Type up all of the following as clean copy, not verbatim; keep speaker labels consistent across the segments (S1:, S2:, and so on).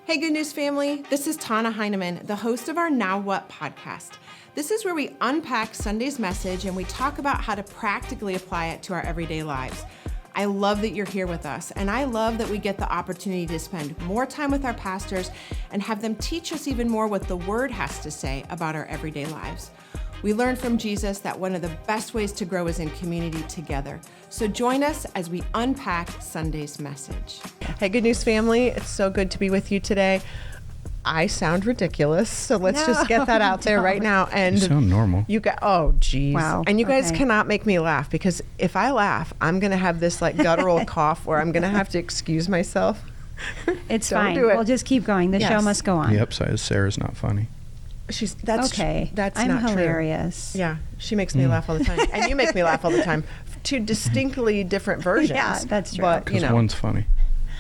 S1: Hey, Good News family. This is Tana Heineman, the host of our Now What podcast. This is where we unpack Sunday's message and we talk about how to practically apply it to our everyday lives. I love that you're here with us, and I love that we get the opportunity to spend more time with our pastors and have them teach us even more what the Word has to say about our everyday lives. We learned from Jesus that one of the best ways to grow is in community together. So join us as we unpack Sunday's message. Hey, Good News family. It's so good to be with you today. I sound ridiculous, so let's just get that out there right now. And
S2: you sound normal.
S1: You got, oh, geez.
S3: Wow.
S1: And you guys cannot make me laugh, because if I laugh, I'm going to have this like guttural cough where I'm going to have to excuse myself.
S3: It's
S1: Don't
S3: fine.
S1: do it.
S3: We'll just keep going. The show must go on.
S2: The upside is Sarah's not funny.
S1: That's
S3: okay.
S1: That's
S3: I'm
S1: not
S3: hilarious.
S1: True. Yeah, she makes me laugh all the time, and you make me laugh all the time. Two distinctly different versions.
S3: Yeah, that's true.
S1: But
S2: Because one's funny.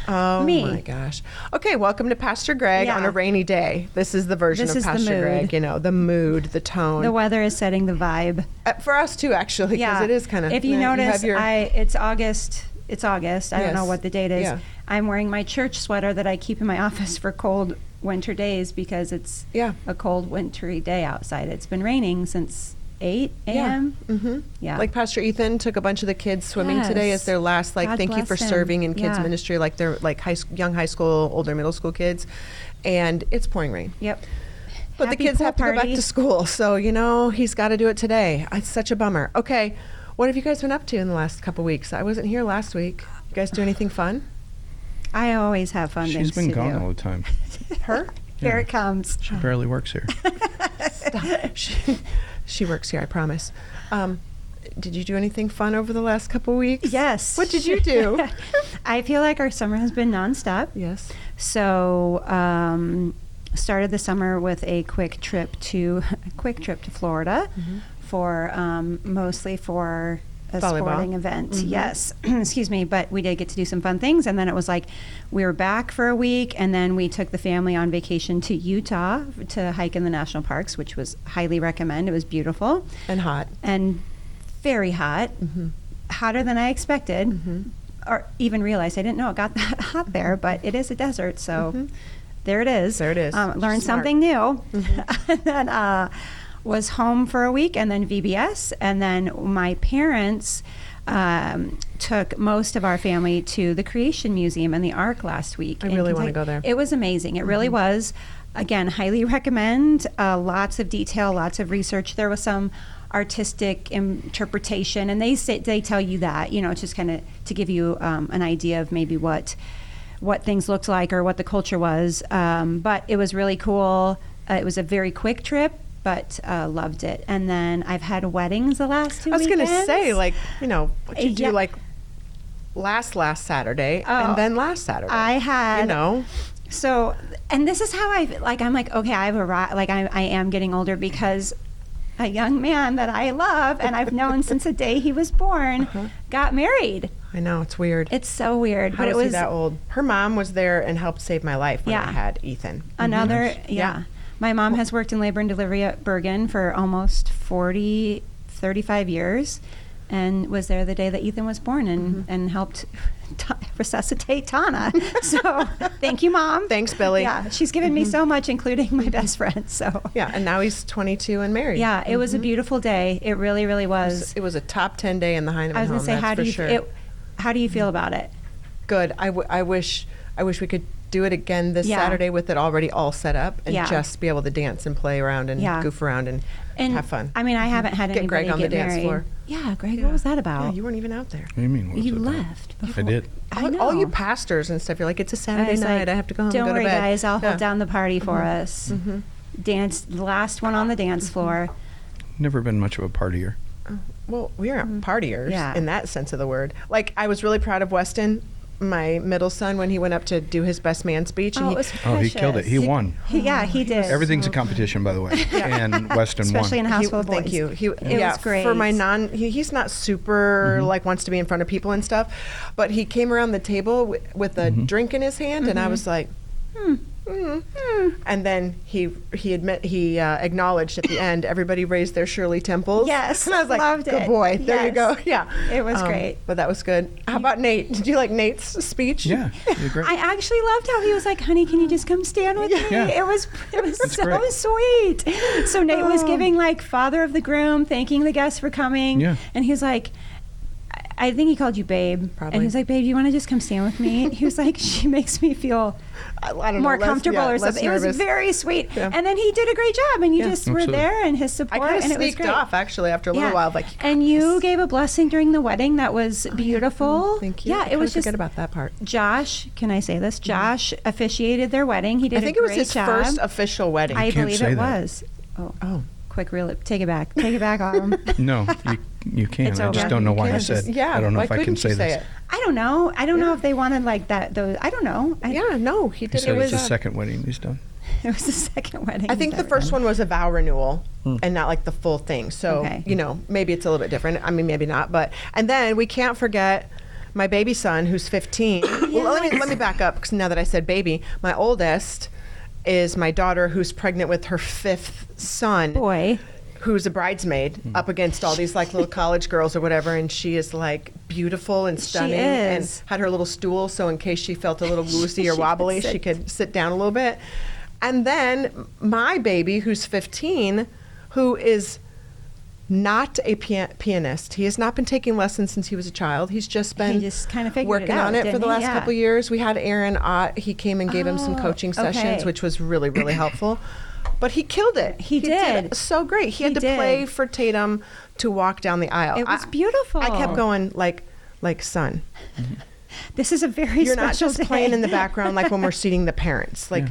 S1: Oh
S3: Me.
S1: my gosh. Okay, welcome to Pastor Greg on
S3: Yeah.
S1: a rainy day. This is the version
S3: This
S1: of
S3: is the
S1: Pastor
S3: mood.
S1: Greg. You know, the mood, the tone.
S3: The weather is setting the vibe.
S1: For us too, actually, because it is kind of.
S3: If you notice,
S1: have your,
S3: it's August. It's August. I don't know
S1: Yes.
S3: what the date is.
S1: Yeah.
S3: I'm wearing my church sweater that I keep in my office for cold winter days because it's a cold wintry day outside. It's been raining since 8 a.m.
S1: Yeah. Mm-hmm.
S3: Yeah.
S1: Like Pastor Ethan took a bunch of the kids swimming today as their last, like,
S3: God
S1: thank you for
S3: bless him.
S1: serving in kids
S3: Yeah.
S1: ministry, like they're like young high school, older middle school kids, and it's pouring rain.
S3: Yep.
S1: But
S3: Happy
S1: the kids
S3: pool
S1: have to go back
S3: party.
S1: to school, so he's got to do it today. It's such a bummer. Okay, what have you guys been up to in the last couple weeks? I wasn't here last week. You guys do anything fun?
S3: I always have fun
S2: She's
S3: things
S2: been
S3: to
S2: gone
S3: do.
S2: all the time.
S1: Her?
S3: Here it comes.
S2: She barely works here.
S1: She works here, I promise. Did you do anything fun over the last couple weeks?
S3: Yes.
S1: What did you do?
S3: I feel like our summer has been nonstop.
S1: Yes.
S3: So started the summer with a quick trip to Florida for mostly for a
S1: Volleyball.
S3: sporting event. Yes. Excuse me. But we did get to do some fun things. And then it was like we were back for a week, and then we took the family on vacation to Utah to hike in the national parks, which was highly recommend. It was beautiful.
S1: And hot.
S3: And very hot. Hotter than I expected. Or even realized. I didn't know it got that hot there, but it is a desert, so there it is.
S1: There it is.
S3: Learned
S1: Smart.
S3: something new. And then was home for a week, and then VBS, and then my parents took most of our family to the Creation Museum and the Ark last week.
S1: I
S3: in
S1: really want to
S3: Kentucky.
S1: go there.
S3: It was amazing. It really was. Again, highly recommend. Lots of detail, lots of research. There was some artistic interpretation, and they tell you that, just kind of to give you an idea of maybe what things looked like or what the culture was. But it was really cool. It was a very quick trip, but loved it. And then I've had weddings the last 2
S1: I was
S3: weekends.
S1: going to say, what you do,
S3: Yeah.
S1: like, last Saturday, and then last Saturday.
S3: I had, so, and this is how I'm like, okay, I've arrived, like I am getting older, because a young man that I love and I've known since the day he was born got married.
S1: I know, it's weird.
S3: It's so weird.
S1: How
S3: but
S1: is
S3: it
S1: he
S3: was
S1: that old? Her mom was there and helped save my life when I had Ethan.
S3: another,
S1: Yeah.
S3: My mom has worked in labor and delivery at Bergen for almost 35 years, and was there the day that Ethan was born, and helped resuscitate Tana. So thank you, Mom.
S1: Thanks, Billy.
S3: Yeah, she's given me so much, including my best friend. So
S1: Yeah, and now he's 22 and married.
S3: yeah, it was a beautiful day. It really, really was.
S1: It was a top 10 day in the Heineman
S3: I was
S1: home,
S3: going to say,
S1: that's
S3: how do you feel about it?
S1: Good. I wish we could do it again this
S3: Yeah.
S1: Saturday with it already all set up, and
S3: Yeah.
S1: just be able to dance and play around and
S3: Yeah.
S1: goof around and have fun.
S3: I mean, I haven't had
S1: Get
S3: anybody
S1: Greg on the
S3: get
S1: dance
S3: married.
S1: floor.
S3: Yeah, Greg, what was that about?
S1: Yeah, you weren't even out there.
S2: What do you mean? what was
S3: You
S2: it about?
S3: left before.
S2: I did.
S1: All you
S3: know.
S1: pastors and stuff, you're like, it's a
S3: I
S1: Saturday
S3: was
S1: night.
S3: like,
S1: I have to go home
S3: Don't
S1: and go
S3: worry,
S1: to bed.
S3: guys. I'll
S1: Yeah.
S3: hold down the party for us. Dance, the last one on the dance floor.
S2: Never been much of a partier.
S1: Well, we aren't partiers
S3: Yeah.
S1: in that sense of the word. Like, I was really proud of Weston, my middle son, when he went up to do his best man speech. And
S3: Oh,
S1: he,
S3: it was
S2: Oh, he killed it.
S3: precious.
S2: He won.
S3: Yeah, he did.
S2: Everything's a competition, by the way. And Weston
S3: Especially in
S2: won.
S3: a house full of boys.
S1: Thank you.
S3: It was great.
S1: For my he's not super like wants to be in front of people and stuff, but he came around the table with a drink in his hand, and I was like, And then he acknowledged at the end, everybody raised their Shirley Temples.
S3: Yes,
S1: and I was like,
S3: loved
S1: good
S3: it.
S1: boy. There you go.
S3: Yes.
S1: Yeah,
S3: It was great.
S1: But that was good. How about Nate? Did you like Nate's speech?
S2: Yeah, you're great.
S3: I actually loved how he was like, honey, can you just come stand with me?
S2: Yeah.
S3: It was so
S2: great.
S3: sweet. So Nate was giving like father of the groom, thanking the guests for coming.
S2: Yeah.
S3: And he was like, I think he called you babe.
S1: Probably.
S3: And he was like, babe, you want to just come stand with me? He was like, she makes me feel
S1: I don't know,
S3: more
S1: less-
S3: comfortable
S1: yeah,
S3: or
S1: less
S3: something. It was
S1: nervous.
S3: very sweet.
S1: Yeah.
S3: And then he did a great job, and you
S1: Yeah.
S3: just were
S2: Absolutely.
S3: there and his
S1: I
S3: support,
S1: kind of
S3: and it was
S1: sneaked
S3: great.
S1: off actually after a little while. Like,
S3: and you gave a blessing during the wedding that was beautiful.
S1: thank you.
S3: Yeah,
S1: I
S3: it was
S1: kinda
S3: just
S1: forget about that part.
S3: Josh. Can I say this? Josh officiated their wedding. He did
S1: I think
S3: a
S1: it was
S3: great
S1: his
S3: job.
S1: first official wedding.
S3: I
S2: can't
S3: believe
S2: say
S3: it
S2: that.
S3: was. Oh,
S1: oh.
S3: quick, reel it. Take it back. Take it back, Autumn.
S2: No, you can't.
S3: It's
S2: I just
S3: over.
S2: don't know why I
S1: Can't
S2: said.
S1: just-
S2: I don't know
S1: why
S2: if I can
S1: couldn't you
S2: say this.
S1: it?
S3: I don't know. I don't know
S1: Yeah.
S3: if they wanted like that. Those. I don't know.
S1: Yeah, no, he
S2: He
S1: did.
S2: said
S1: it
S2: it's
S1: was
S2: the second wedding he's done.
S3: It was the second wedding.
S1: I think the
S3: that
S1: first one was a vow renewal and not like the full thing. So,
S3: Okay.
S1: maybe it's a little bit different. I mean, maybe not. But, and then we can't forget my baby son who's 15. Well, let me back up because now that I said baby, my oldest is my daughter who's pregnant with her 5th son.
S3: boy.
S1: Who's a bridesmaid up against all these like little college girls or whatever, and she is like beautiful and stunning and
S3: is.
S1: had her little stool so in case she felt a little woozy
S3: She
S1: or
S3: could
S1: wobbly
S3: sit.
S1: she could sit down a little bit. And then my baby who's 15, who is not a pianist. He has not been taking lessons since he was a child. He's just been
S3: He just kind of figured
S1: working
S3: it out,
S1: on it for
S3: didn't
S1: the
S3: he?
S1: last
S3: Yeah.
S1: couple of years. We had Aaron Ott. He came and gave him some
S3: Oh,
S1: coaching sessions,
S3: okay.
S1: which was really, really helpful. But he killed it.
S3: He did.
S1: so great. He had
S3: He
S1: to play
S3: did.
S1: for Tatum to walk down the aisle.
S3: It was beautiful.
S1: I kept going like son.
S3: This is a very
S1: You're not
S3: special
S1: just
S3: day.
S1: playing in the background like when we're seating the parents. Like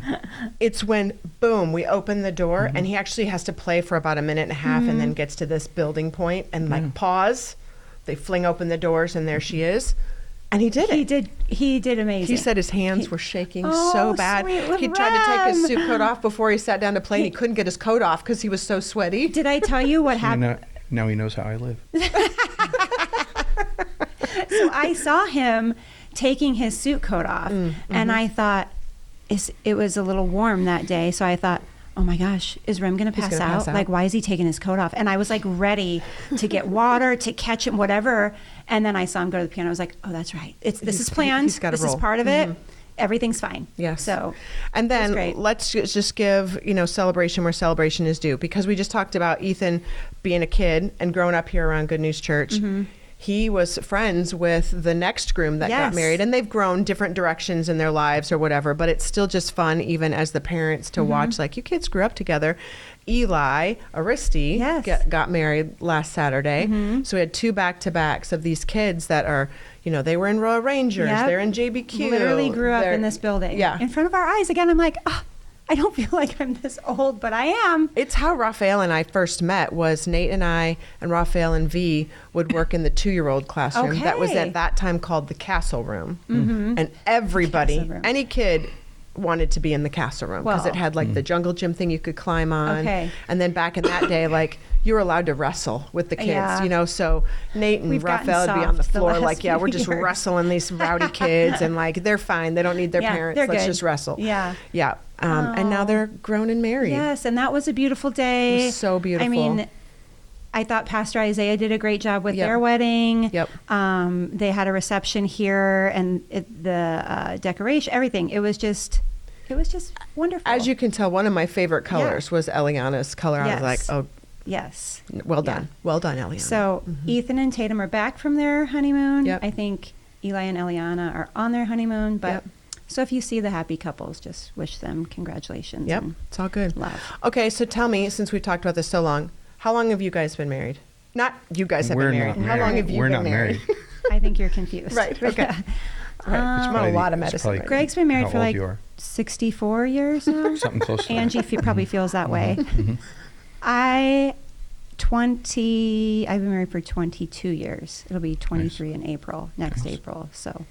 S1: it's when boom, we open the door and he actually has to play for about a minute and a half and then gets to this building point and like pause. They fling open the doors and there she is. And he did it.
S3: He did amazing.
S1: He said his hands were shaking
S3: Oh,
S1: so bad.
S3: sweet little
S1: He tried to take his
S3: Rem.
S1: suit coat off before he sat down to play and he couldn't get his coat off because he was so sweaty.
S3: Did I tell you what
S2: You
S3: happened?
S2: know, now he knows how I live.
S3: So I saw him taking his suit coat off, and I thought it was a little warm that day. So I thought, oh my gosh, is Rem going to pass
S1: gonna
S3: out?
S1: pass out.
S3: Like, why is he taking his coat off? And I was like ready to get water, to catch him, whatever. And then I saw him go to the piano. I was like, oh, that's right. This is planned.
S1: he's gotta
S3: This is
S1: roll.
S3: part of it. Everything's fine.
S1: Yes.
S3: So,
S1: and
S3: it was
S1: then
S3: great.
S1: let's just give, celebration where celebration is due, because we just talked about Ethan being a kid and growing up here around Good News Church.
S3: Mm-hmm.
S1: He was friends with the next groom that got
S3: Yes.
S1: married, and they've grown different directions in their lives or whatever, but it's still just fun, even as the parents, to watch, like, you kids grew up together. Eli Aristi
S3: Yes.
S1: got married last Saturday. So we had 2 back-to-backs of these kids that are, they were in Royal Rangers,
S3: Yep.
S1: they're in JBQ.
S3: Literally grew up
S1: they're-
S3: in this building.
S1: Yeah.
S3: In front of our eyes. Again, I'm like, oh, I don't feel like I'm this old, but I am.
S1: It's how Raphael and I first met. Was Nate and I and Raphael and V would work in the 2-year-old classroom that was
S3: Okay.
S1: at that time called the Castle Room, and everybody,
S3: Castle Room.
S1: any kid, wanted to be in the Castle Room because
S3: Well.
S1: it had like the jungle gym thing you could climb on.
S3: Okay.
S1: And then back in that day, like you were allowed to wrestle with the kids,
S3: Yeah.
S1: So Nate and
S3: We've gotten
S1: Raphael would be on the
S3: soft the
S1: floor,
S3: last
S1: like, yeah,
S3: few
S1: we're just
S3: years.
S1: wrestling these rowdy kids, and like they're fine, they don't need their
S3: Yeah,
S1: parents.
S3: they're
S1: Let's
S3: good.
S1: just wrestle.
S3: Yeah.
S1: Yeah. And now
S3: Oh.
S1: they're grown and married.
S3: Yes, and that was a beautiful day.
S1: It was so beautiful.
S3: I mean, I thought Pastor Isaiah did a great job with
S1: Yep.
S3: their wedding.
S1: Yep.
S3: They had a reception here, and the decoration, everything. It was just wonderful.
S1: As you can tell, one of my favorite colors was Eliana's color. I was like,
S3: Yes.
S1: oh,
S3: yes.
S1: well done. Well done, Eliana.
S3: So Ethan and Tatum are back from their honeymoon.
S1: Yep.
S3: I think Eli and Eliana are on their honeymoon. But
S1: Yep.
S3: so if you see the happy couples, just wish them congratulations.
S1: Yep,
S3: and
S1: it's all good.
S3: love.
S1: Okay, so tell me, since we've talked about this so long, how long have you guys been married? Not you guys have
S2: We're
S1: been
S2: not
S1: married. How long
S2: married.
S1: have you
S2: We're
S1: been
S2: not
S1: married?
S3: I think you're confused.
S1: Right, okay.
S3: Yeah.
S1: Right, it's not a lot of
S2: It's
S1: medicine.
S2: probably
S1: right?
S3: Greg's been married
S2: how
S3: for
S2: old
S3: like
S2: you are.
S3: 64 years now.
S2: Something close to
S3: Angie
S2: that.
S3: probably feels that way. I've been married for 22 years. It'll be 23 in April, next
S2: Nice.
S3: April. So,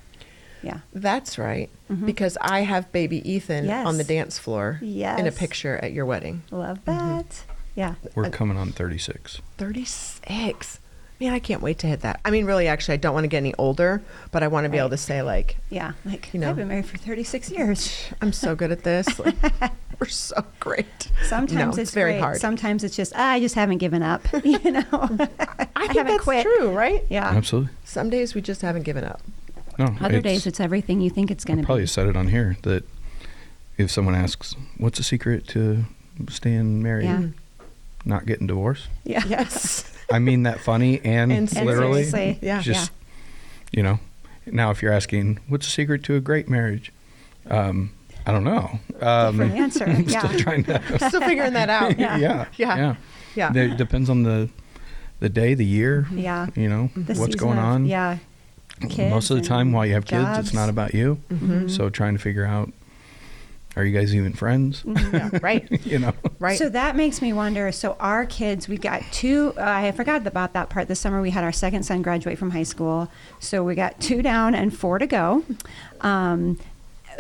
S3: yeah.
S1: That's right, because I have baby Ethan
S3: Yes.
S1: on the dance floor in a
S3: Yes.
S1: picture at your wedding.
S3: Love that. Yeah.
S2: We're coming on 36.
S1: 36. man, I can't wait to hit that. I mean, really, actually, I don't want to get any older, but I want to be able to say, like,
S3: Yeah, like,
S1: You know.
S3: I've been married for 36 years.
S1: I'm so good at this. Like, we're so great.
S3: Sometimes
S1: No,
S3: it's
S1: very
S3: great.
S1: hard.
S3: Sometimes it's just, I just haven't given up, you know.
S1: I think
S3: haven't
S1: that's
S3: quit.
S1: true, right?
S3: Yeah.
S2: Absolutely.
S1: Some days we just haven't given up.
S2: No.
S3: Other days it's everything you think it's going
S2: I
S3: to
S2: probably
S3: be.
S2: said it on here that if someone asks, "What's the secret to staying married?"
S3: Yeah.
S2: Not getting divorced.
S3: Yeah.
S1: Yes.
S2: I mean that funny and,
S1: And
S2: literally.
S3: seriously.
S1: Yeah.
S2: Just you know. Now, if you're asking, "What's the secret to a great marriage?" I don't know.
S3: Different answer.
S2: I'm
S3: Yeah.
S2: still trying to.
S1: Still figuring that out.
S2: yeah.
S1: Yeah. Yeah.
S2: It depends on the day, the year.
S3: Yeah.
S2: You know
S3: The
S2: what's
S3: season
S2: going
S3: of-
S2: on.
S3: Yeah. Kids
S2: Most of the time,
S3: and
S2: while you have kids,
S3: jobs.
S2: it's not about you.
S1: Mhm.
S2: So trying to figure out, are you guys even friends?
S1: Yeah, right.
S2: You know.
S1: Right.
S3: So that makes me wonder. So our kids, we got two. I forgot about that part. This summer we had our second son graduate from high school. So we got 2 down and 4 to go.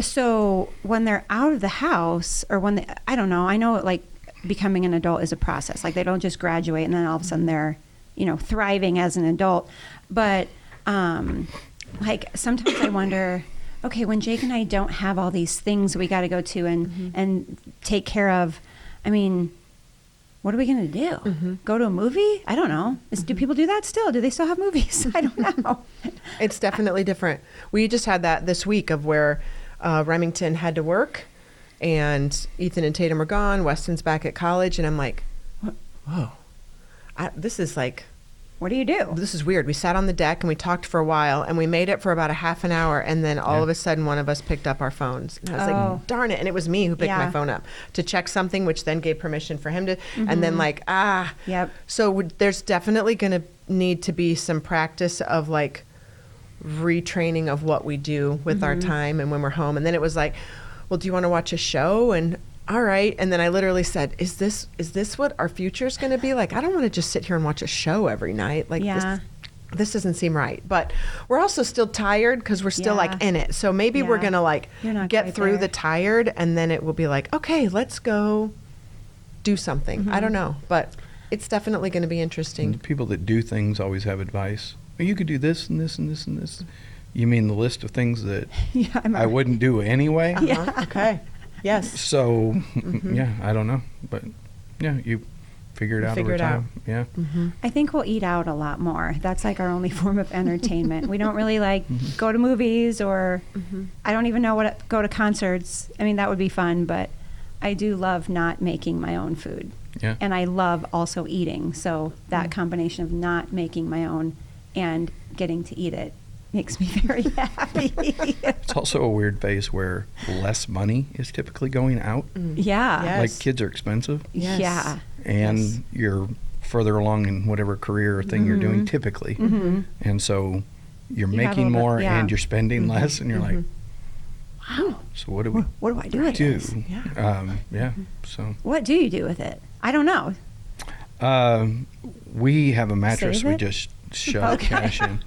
S3: So when they're out of the house, or when they, I don't know. I know like becoming an adult is a process. Like they don't just graduate and then all of a sudden they're, you know, thriving as an adult. But like sometimes I wonder. Okay, when Jake and I don't have all these things we got to go to and take care of, I mean, what are we going to do? Go to a movie? I don't know. Do people do that still? Do they still have movies? I don't know.
S1: It's definitely different. We just had that this week of where Remington had to work and Ethan and Tatum are gone. Weston's back at college. And I'm like, whoa, this is like,
S3: What do you do?
S1: this is weird. We sat on the deck and we talked for a while and we made it for about a half an hour. And then all of a sudden one of us picked up our phones. And I was
S3: Oh.
S1: like, darn it. And it was me who picked
S3: Yeah.
S1: my phone up to check something, which then gave permission for him to, and then like,
S3: Yep.
S1: So there's definitely going to need to be some practice of like retraining of what we do with our time and when we're home. And then it was like, well, do you want to watch a show? And all right. And then I literally said, is this what our future is going to be like? I don't want to just sit here and watch a show every night. Like
S3: Yeah.
S1: this doesn't seem right. But we're also still tired because we're still
S3: Yeah.
S1: like in it. So maybe we're
S3: Yeah.
S1: going to like
S3: You're not
S1: get
S3: quite
S1: through
S3: there.
S1: the tired and then it will be like, okay, let's go do something. I don't know, but it's definitely going to be
S2: And
S1: interesting.
S2: the people that do things always have advice. Well, you could do this and this and this and this. You mean the list of things that
S3: Yeah,
S2: I wouldn't do anyway?
S1: Uh-huh. Okay. Yes.
S2: So, yeah, I don't know. But, yeah, you figure it out
S1: Figure
S2: over
S1: it out.
S2: time. Yeah.
S3: I think we'll eat out a lot more. That's like our only form of entertainment. We don't really like go to movies or I don't even know go to concerts. I mean, that would be fun, but I do love not making my own food.
S2: Yeah.
S3: And I love also eating. So that combination of not making my own and getting to eat it makes me very happy.
S2: It's also a weird phase where less money is typically going out.
S3: Yeah.
S1: Yes.
S2: Like kids are expensive,
S1: Yes.
S3: Yeah.
S2: and
S1: Yes.
S2: you're further along in whatever career or thing you're doing typically. And so you're
S3: You have a
S2: making
S3: little bit-
S2: more
S3: yeah.
S2: and you're spending less, and you're like, wow, so what do we
S3: What do I do with
S2: do?
S3: this?
S2: Yeah, so
S3: What do you do with it? I don't know.
S2: we have a mattress
S3: Save
S2: we
S3: it?
S2: just shove
S3: Okay.
S2: cash in.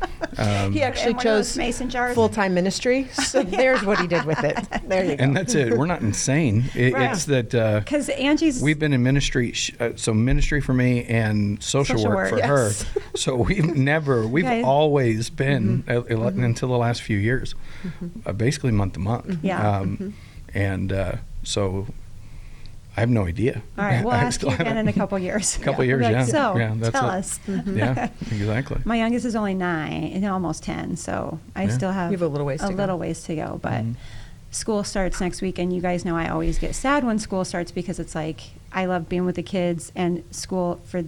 S1: He actually
S3: In one of those
S1: chose
S3: mason jars?
S1: full-time ministry. So there's what he did with it. There you go.
S2: And that's it. We're not insane.
S3: Right.
S2: It's that
S3: Because Angie's.
S2: we've been in ministry, so ministry for me and social
S3: Social
S2: work
S3: work.
S2: for
S1: Yes.
S2: her. So we've
S3: guys-
S2: always been, until the last few years, basically month to month.
S3: Yeah.
S2: And so I have no idea.
S3: All right, we'll
S2: I
S3: ask
S2: still
S3: you again
S2: haven't-
S3: in a couple years.
S2: Couple
S3: We'll
S2: years,
S3: be
S2: yeah.
S3: like, So,
S2: Yeah, that's
S3: tell
S2: it.
S3: us.
S2: Yeah, exactly.
S3: My youngest is only 9, and almost 10, so I
S2: Yeah.
S3: still have
S1: You have a little ways to go.
S3: But school starts next week, and you guys know I always get sad when school starts because it's like I love being with the kids, and school for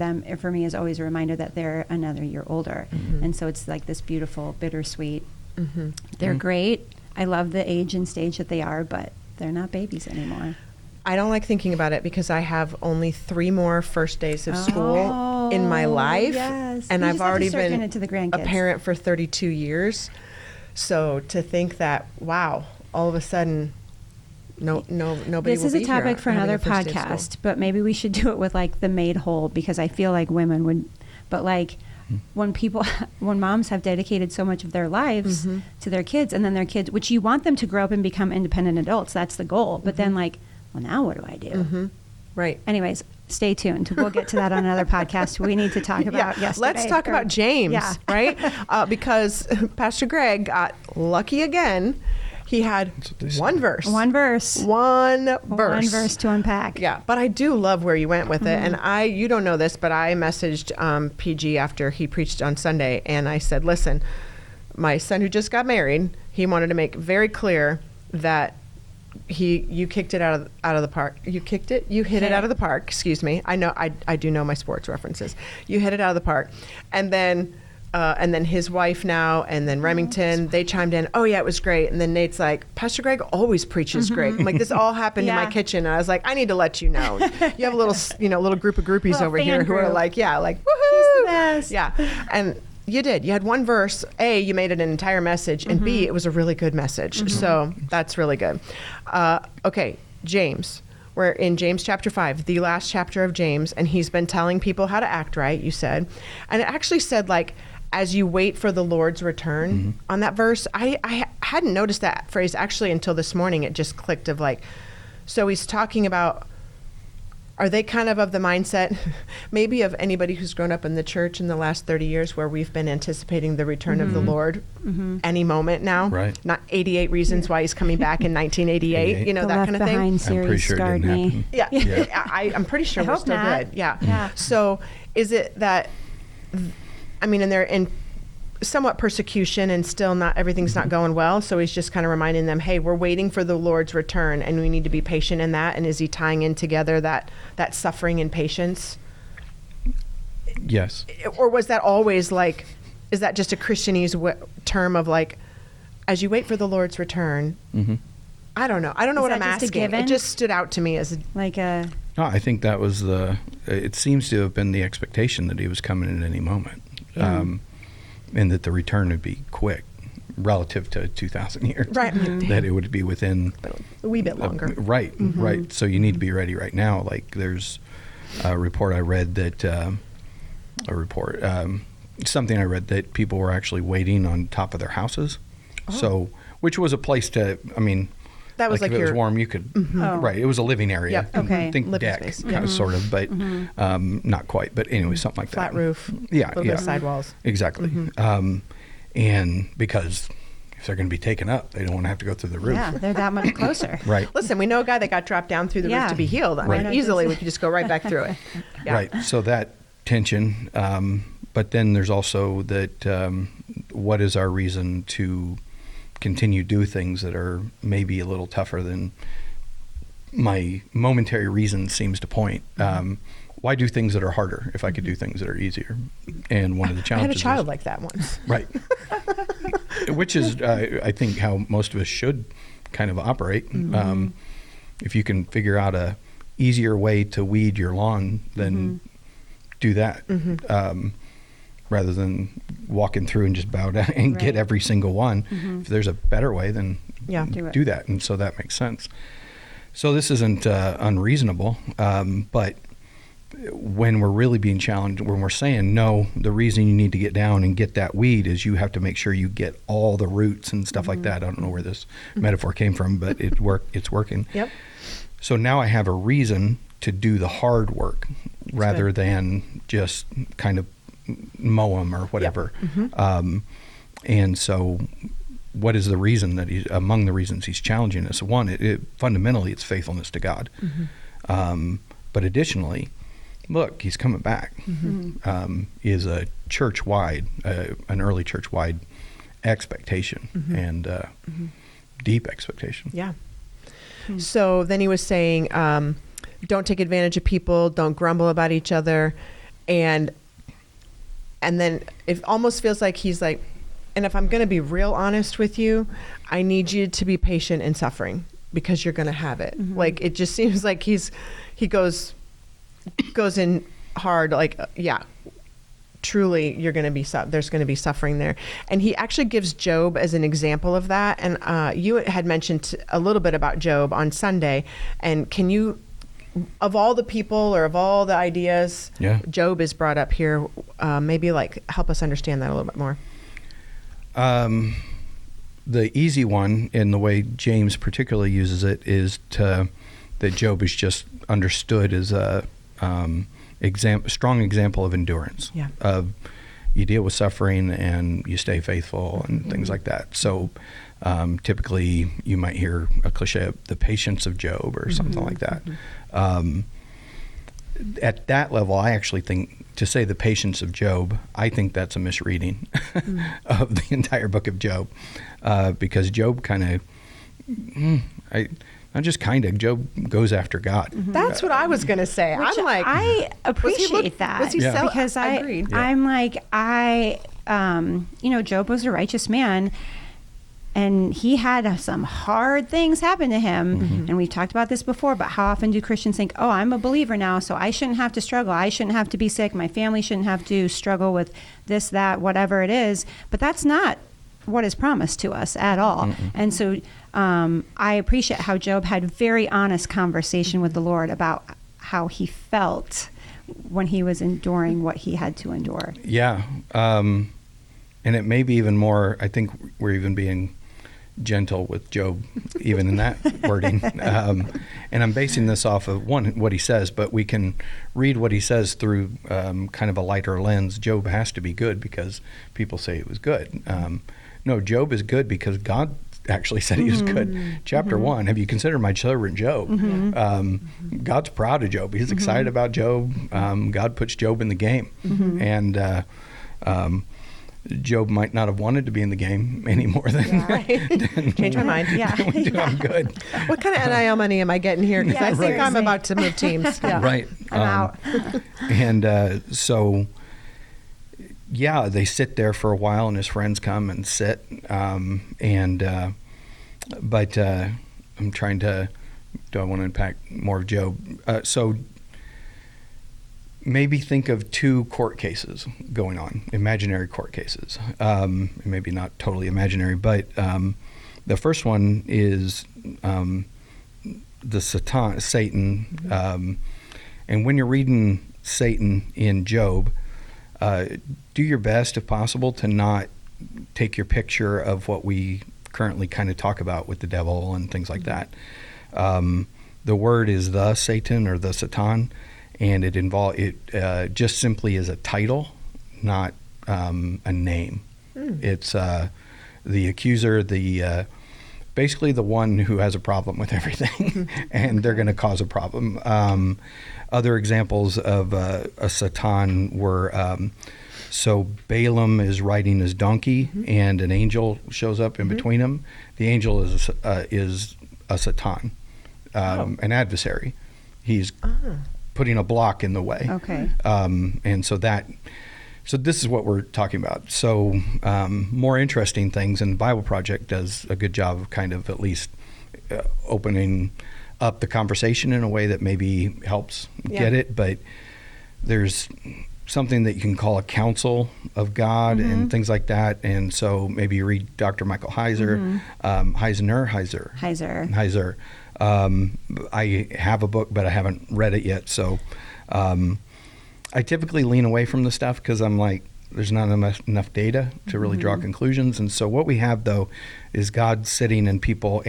S3: me is always a reminder that they're another year older, and so it's like this beautiful bittersweet. They're great. I love the age and stage that they are, but they're not babies anymore.
S1: I don't like thinking about it because I have only 3 more first days of school in my
S3: Oh,
S1: life.
S3: yes.
S1: And
S3: You
S1: I've
S3: just have to
S1: already
S3: start
S1: been
S3: giving it to the
S1: a
S3: grandkids.
S1: parent for 32 years. So to think that, wow, all of a sudden, nobody
S3: This
S1: will
S3: is a
S1: be here
S3: topic for
S1: having
S3: another
S1: a first day of school.
S3: podcast, but maybe we should do it with like the maid whole because I feel like women would, but like when moms have dedicated so much of their lives to their kids and then their kids, which you want them to grow up and become independent adults, that's the goal. But then like, well, now what do I do?
S1: Right.
S3: Anyways, Stay tuned. We'll get to that on another podcast. We need to talk about yesterday.
S1: Let's talk about James,
S3: Yeah.
S1: right? Because Pastor Greg got lucky again. He had one verse.
S3: One verse.
S1: One verse.
S3: One verse to unpack.
S1: Yeah, but I do love where you went with it. And you don't know this, but I messaged PG after he preached on Sunday, and I said, listen, my son who just got married, he wanted to make very clear that you kicked it out of the park. You kicked it? You hit it out of the park. Excuse me. I know. I do know my sports references. You hit it out of the park. And then his wife now, and then Remington, they chimed in, oh, yeah, it was great. And then Nate's like, Pastor Greg always preaches great. I'm like, this all happened in my kitchen. And I was like, I need to let you know. You have a little group of groupies
S3: Little
S1: over
S3: fan
S1: here who are
S3: group.
S1: like, woohoo.
S3: He's the best.
S1: Yeah. And you did. You had one verse. A, you made it an entire message. And B, it was a really good message. So that's really good. Okay, James. We're in James chapter 5, the last chapter of James. And he's been telling people how to act right, you said. And it actually said, like, as you wait for the Lord's return on that verse. I hadn't noticed that phrase actually until this morning. It just clicked of like, so he's talking about, are they kind of the mindset, maybe of anybody who's grown up in the church in the last 30 years where we've been anticipating the return of the Lord any moment now?
S2: Right.
S1: Not 88 reasons why he's coming back in 1988,
S3: The
S1: that
S3: Left
S1: kind of thing.
S3: Behind
S2: I'm
S3: series
S2: pretty sure it
S3: scarred
S2: didn't
S3: me.
S2: happen.
S1: Yeah, I'm pretty sure
S3: I
S1: we're
S3: hope
S1: still
S3: not.
S1: good. Yeah.
S3: Yeah.
S1: So is it that, and they're in somewhat persecution and still not, everything's not going well. So he's just kind of reminding them, hey, we're waiting for the Lord's return and we need to be patient in that. And is he tying in together that suffering and patience?
S2: Yes.
S1: Or was that always like, is that just a Christianese term of like, as you wait for the Lord's return? I don't know. I don't know
S3: Is
S1: what
S3: that
S1: I'm
S3: just a
S1: asking.
S3: given?
S1: It just stood out to me as
S3: Like a,
S2: No, I think that was it seems to have been the expectation that he was coming at any moment. And that the return would be quick relative to 2,000 years.
S1: Right.
S2: That it would be within
S1: a wee bit longer.
S2: Right, right. So you need to be ready right now. Like there's a report I read that, something I read that people were actually waiting on top of their houses. So, which was a place to,
S1: That was like
S2: if it was
S1: your-
S2: warm, you could,
S3: Oh.
S2: right. It was a living area.
S1: Yep.
S3: Okay.
S2: Think
S1: Living
S2: deck,
S1: space.
S2: kind of, sort of, but not quite. But anyway, something like
S1: Flat
S2: that.
S1: roof.
S2: Yeah,
S1: Little
S2: yeah.
S1: bit of sidewalls.
S2: Exactly. And because if they're going to be taken up, they don't want to have to go through the roof.
S3: yeah, they're that much closer.
S2: Right.
S1: Listen, we know a guy that got dropped down through the
S3: Yeah.
S1: roof to be healed. I
S2: Right.
S1: mean, easily we could just go right back through it. Yeah.
S2: Right. So that tension, but then there's also that what is our reason to continue do things that are maybe a little tougher than my momentary reason seems to point. Why do things that are harder if I could do things that are easier? And one of the
S1: I had
S2: challenges
S1: a child
S2: is,
S1: like that once.
S2: right, which is I think how most of us should kind of operate. If you can figure out a easier way to weed your lawn, then do that. Rather than walking through and just bow down and get
S3: Right.
S2: every single one. If there's a better way, then
S1: Yeah.
S3: Do it.
S2: that. And so that makes sense. So this isn't unreasonable, but when we're really being challenged, when we're saying, no, the reason you need to get down and get that weed is you have to make sure you get all the roots and stuff like that. I don't know where this metaphor came from, but it's working.
S1: Yep.
S2: So now I have a reason to do the hard work rather
S1: good.
S2: than just kind of mow them or whatever. And so what is the reason that among the reasons he's challenging us? One, fundamentally it's faithfulness to God. But additionally, look, he's coming back. Is a church-wide, an early church-wide expectation and deep expectation.
S1: Yeah. So then he was saying, don't take advantage of people, don't grumble about each other. And then it almost feels like he's like, and if I'm going to be real honest with you, I need you to be patient in suffering because you're going to have it. Like, it just seems like he goes in hard, like, yeah, truly you're going to be, there's going to be suffering there. And he actually gives Job as an example of that. And you had mentioned a little bit about Job on Sunday. And can you, of all the people or of all the ideas, Job is brought up here, maybe like help us understand that a little bit more.
S2: The easy one, in the way James particularly uses it, is that Job is just understood as a strong example of endurance.
S1: Yeah.
S2: Of you deal with suffering and you stay faithful and things like that. So typically you might hear a cliche of the patience of Job or something like that. At that level, I actually think to say the patience of Job, I think that's a misreading of the entire book of Job, because Job Job goes after God.
S1: That's what I was going to say.
S3: Which
S1: I'm like,
S3: I appreciate that.
S1: Was he
S2: Yeah.
S3: Because
S1: agreed.
S3: I'm like, Job was a righteous man, and he had some hard things happen to him. And we've talked about this before, but how often do Christians think, oh, I'm a believer now, so I shouldn't have to struggle. I shouldn't have to be sick. My family shouldn't have to struggle with this, that, whatever it is. But that's not what is promised to us at all. And so I appreciate how Job had very honest conversation with the Lord about how he felt when he was enduring what he had to endure.
S2: Yeah. And it may be even more, I think we're even being gentle with Job, even in that wording. And I'm basing this off of, one, what he says, but we can read what he says through kind of a lighter lens. Job has to be good because people say it was good. No, Job is good because God actually said he was good. Chapter 1, have you considered my servant Job? God's proud of Job. He's excited about Job. God puts Job in the game. And Job might not have wanted to be in the game any more than,
S1: Change my mind.
S2: I'm good.
S1: What kind of NIL money am I getting here? Because
S3: Yeah,
S1: I think I'm
S3: seriously.
S1: about to move teams.
S2: Right.
S3: I'm out.
S2: And so, they sit there for a while, and his friends come and sit. But I'm trying to, do I want to unpack more of Job? So maybe think of 2 court cases going on, imaginary court cases. Maybe not totally imaginary, but the first one is the Satan. And when you're reading Satan in Job, do your best, if possible, to not take your picture of what we currently kind of talk about with the devil and things like that. The word is the Satan or the Satan, and it just simply is a title, not a name. It's the accuser, basically the one who has a problem with everything, and they're going to cause a problem. Other examples of a Satan were, so Balaam is riding his donkey, and an angel shows up in between them. The angel is a Satan, an adversary. He's putting a block in the way.
S3: Okay.
S2: And so this is what we're talking about. So more interesting things, and Bible Project does a good job of kind of at least opening up the conversation in a way that maybe helps get it. But there's something that you can call a counsel of God and things like that. And so maybe you read Dr. Michael Heiser, Heiser. I have a book, but I haven't read it yet. So I typically lean away from the stuff because I'm like, there's not enough data to really draw conclusions. And so what we have, though, is God sitting and people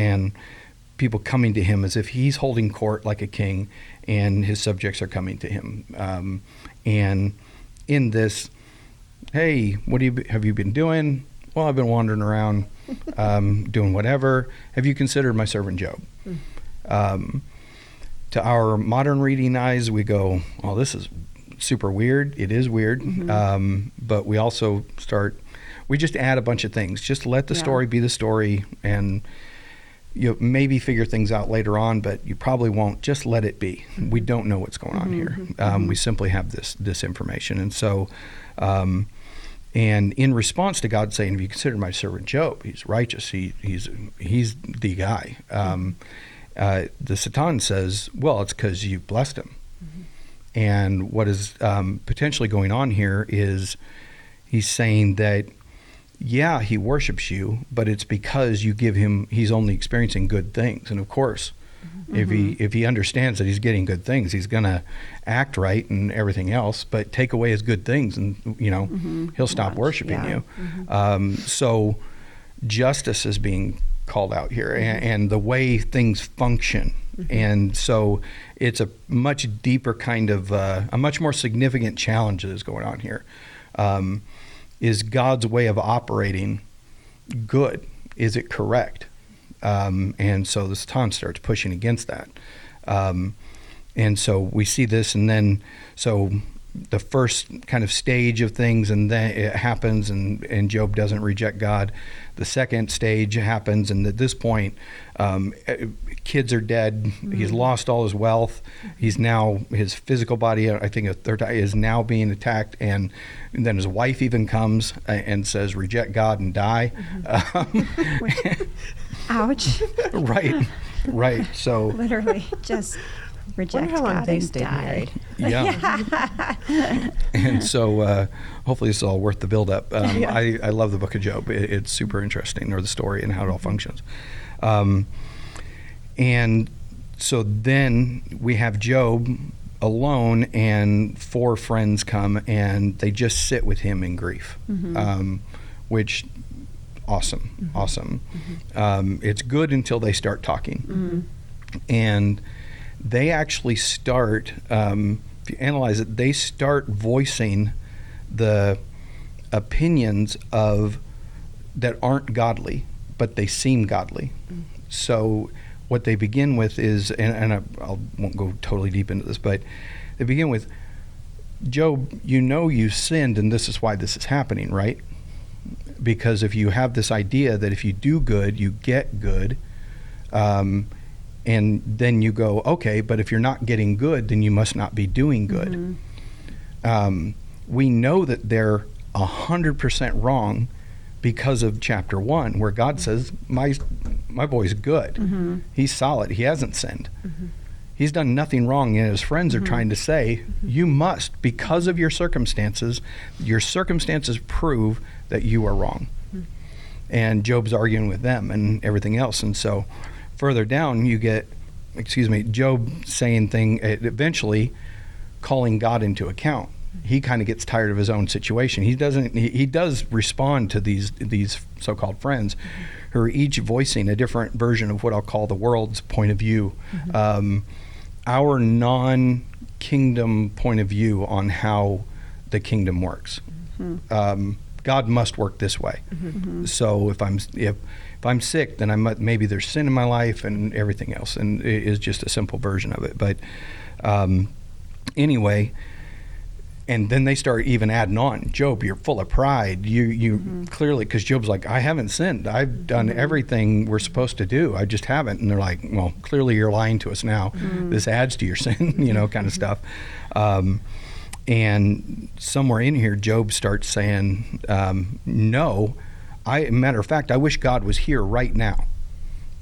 S2: coming to him as if he's holding court like a king, and his subjects are coming to him. And in this, hey, what have you been doing? Well, I've been wandering around, doing whatever. Have you considered my servant Job? To our modern reading eyes, we go, well, this is super weird. It is weird. But we also we just add a bunch of things. Just let the story be the story, and you maybe figure things out later on, but you probably won't. Just let it be. We don't know what's going on here. We simply have this information. And so, and in response to God saying, have you considered my servant Job? He's righteous. He's the guy. The Satan says, well, it's because you blessed him. And what is potentially going on here is he's saying that, yeah, he worships you, but it's because you give him, he's only experiencing good things. And of course, if he understands that he's getting good things, he's going to act right and everything else, but take away his good things and, he'll stop worshiping you. So justice is being called out here, and the way things function And so it's a much deeper kind of, a much more significant challenge that is going on here. Is God's way of operating good? Is it correct? And so the Satan starts pushing against that. And so we see this, and then so the first kind of stage of things, and then it happens, and Job doesn't reject God. The second stage happens, and at this point, kids are dead. He's lost all his wealth. He's now, his physical body, I think a third time, is now being attacked, and then his wife even comes and says, reject God and die.
S3: Ouch.
S2: Right. So
S3: Literally, just reject
S1: Wonder how long
S3: God
S1: they
S3: and
S1: stayed
S3: die.
S1: married.
S2: yeah. And so hopefully this is all worth the build-up. I love the book of Job. It's super interesting, or the story and how it all functions. And so then we have Job alone, and 4 friends come, and they just sit with him in grief, which awesome. It's good until they start talking. And they actually start, if you analyze it, they start voicing the opinions of that aren't godly, but they seem godly. So what they begin with is, and I won't go totally deep into this, but they begin with, Job, you sinned, and this is why this is happening, right? Because if you have this idea that if you do good, you get good, and then you go, okay, but if you're not getting good, then you must not be doing good. We know that they're 100% wrong because of chapter 1, where God says, my boy's good. He's solid. He hasn't sinned. He's done nothing wrong. And his friends are trying to say, you must, because of your circumstances prove that you are wrong. And Job's arguing with them and everything else. And so further down, you get, Job saying eventually calling God into account. He kind of gets tired of his own situation. He does respond to these so-called friends who are each voicing a different version of what I'll call the world's point of view. Our non-kingdom point of view on how the kingdom works. God must work this way. So if I'm sick, then maybe there's sin in my life and everything else, and it is just a simple version of it. But anyway, and then they start even adding on, Job, you're full of pride. You clearly, because Job's like, I haven't sinned. I've done everything we're supposed to do. I just haven't. And they're like, well, clearly you're lying to us now. This adds to your sin, kind of stuff. And somewhere in here, Job starts saying, no. Matter of fact, I wish God was here right now.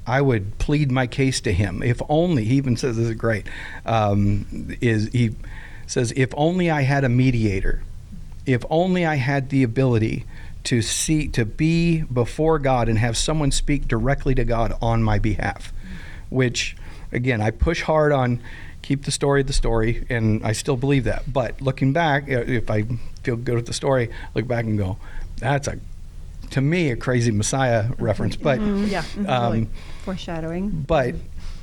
S2: I would plead my case to him. If only, he even says, this is great, he says, if only I had a mediator, if only I had the ability to be before God and have someone speak directly to God on my behalf, which, again, I push hard on keep the story, and I still believe that. But looking back, if I feel good with the story, look back and go, that's to me, a crazy Messiah reference. But
S1: really.
S3: Foreshadowing.
S2: But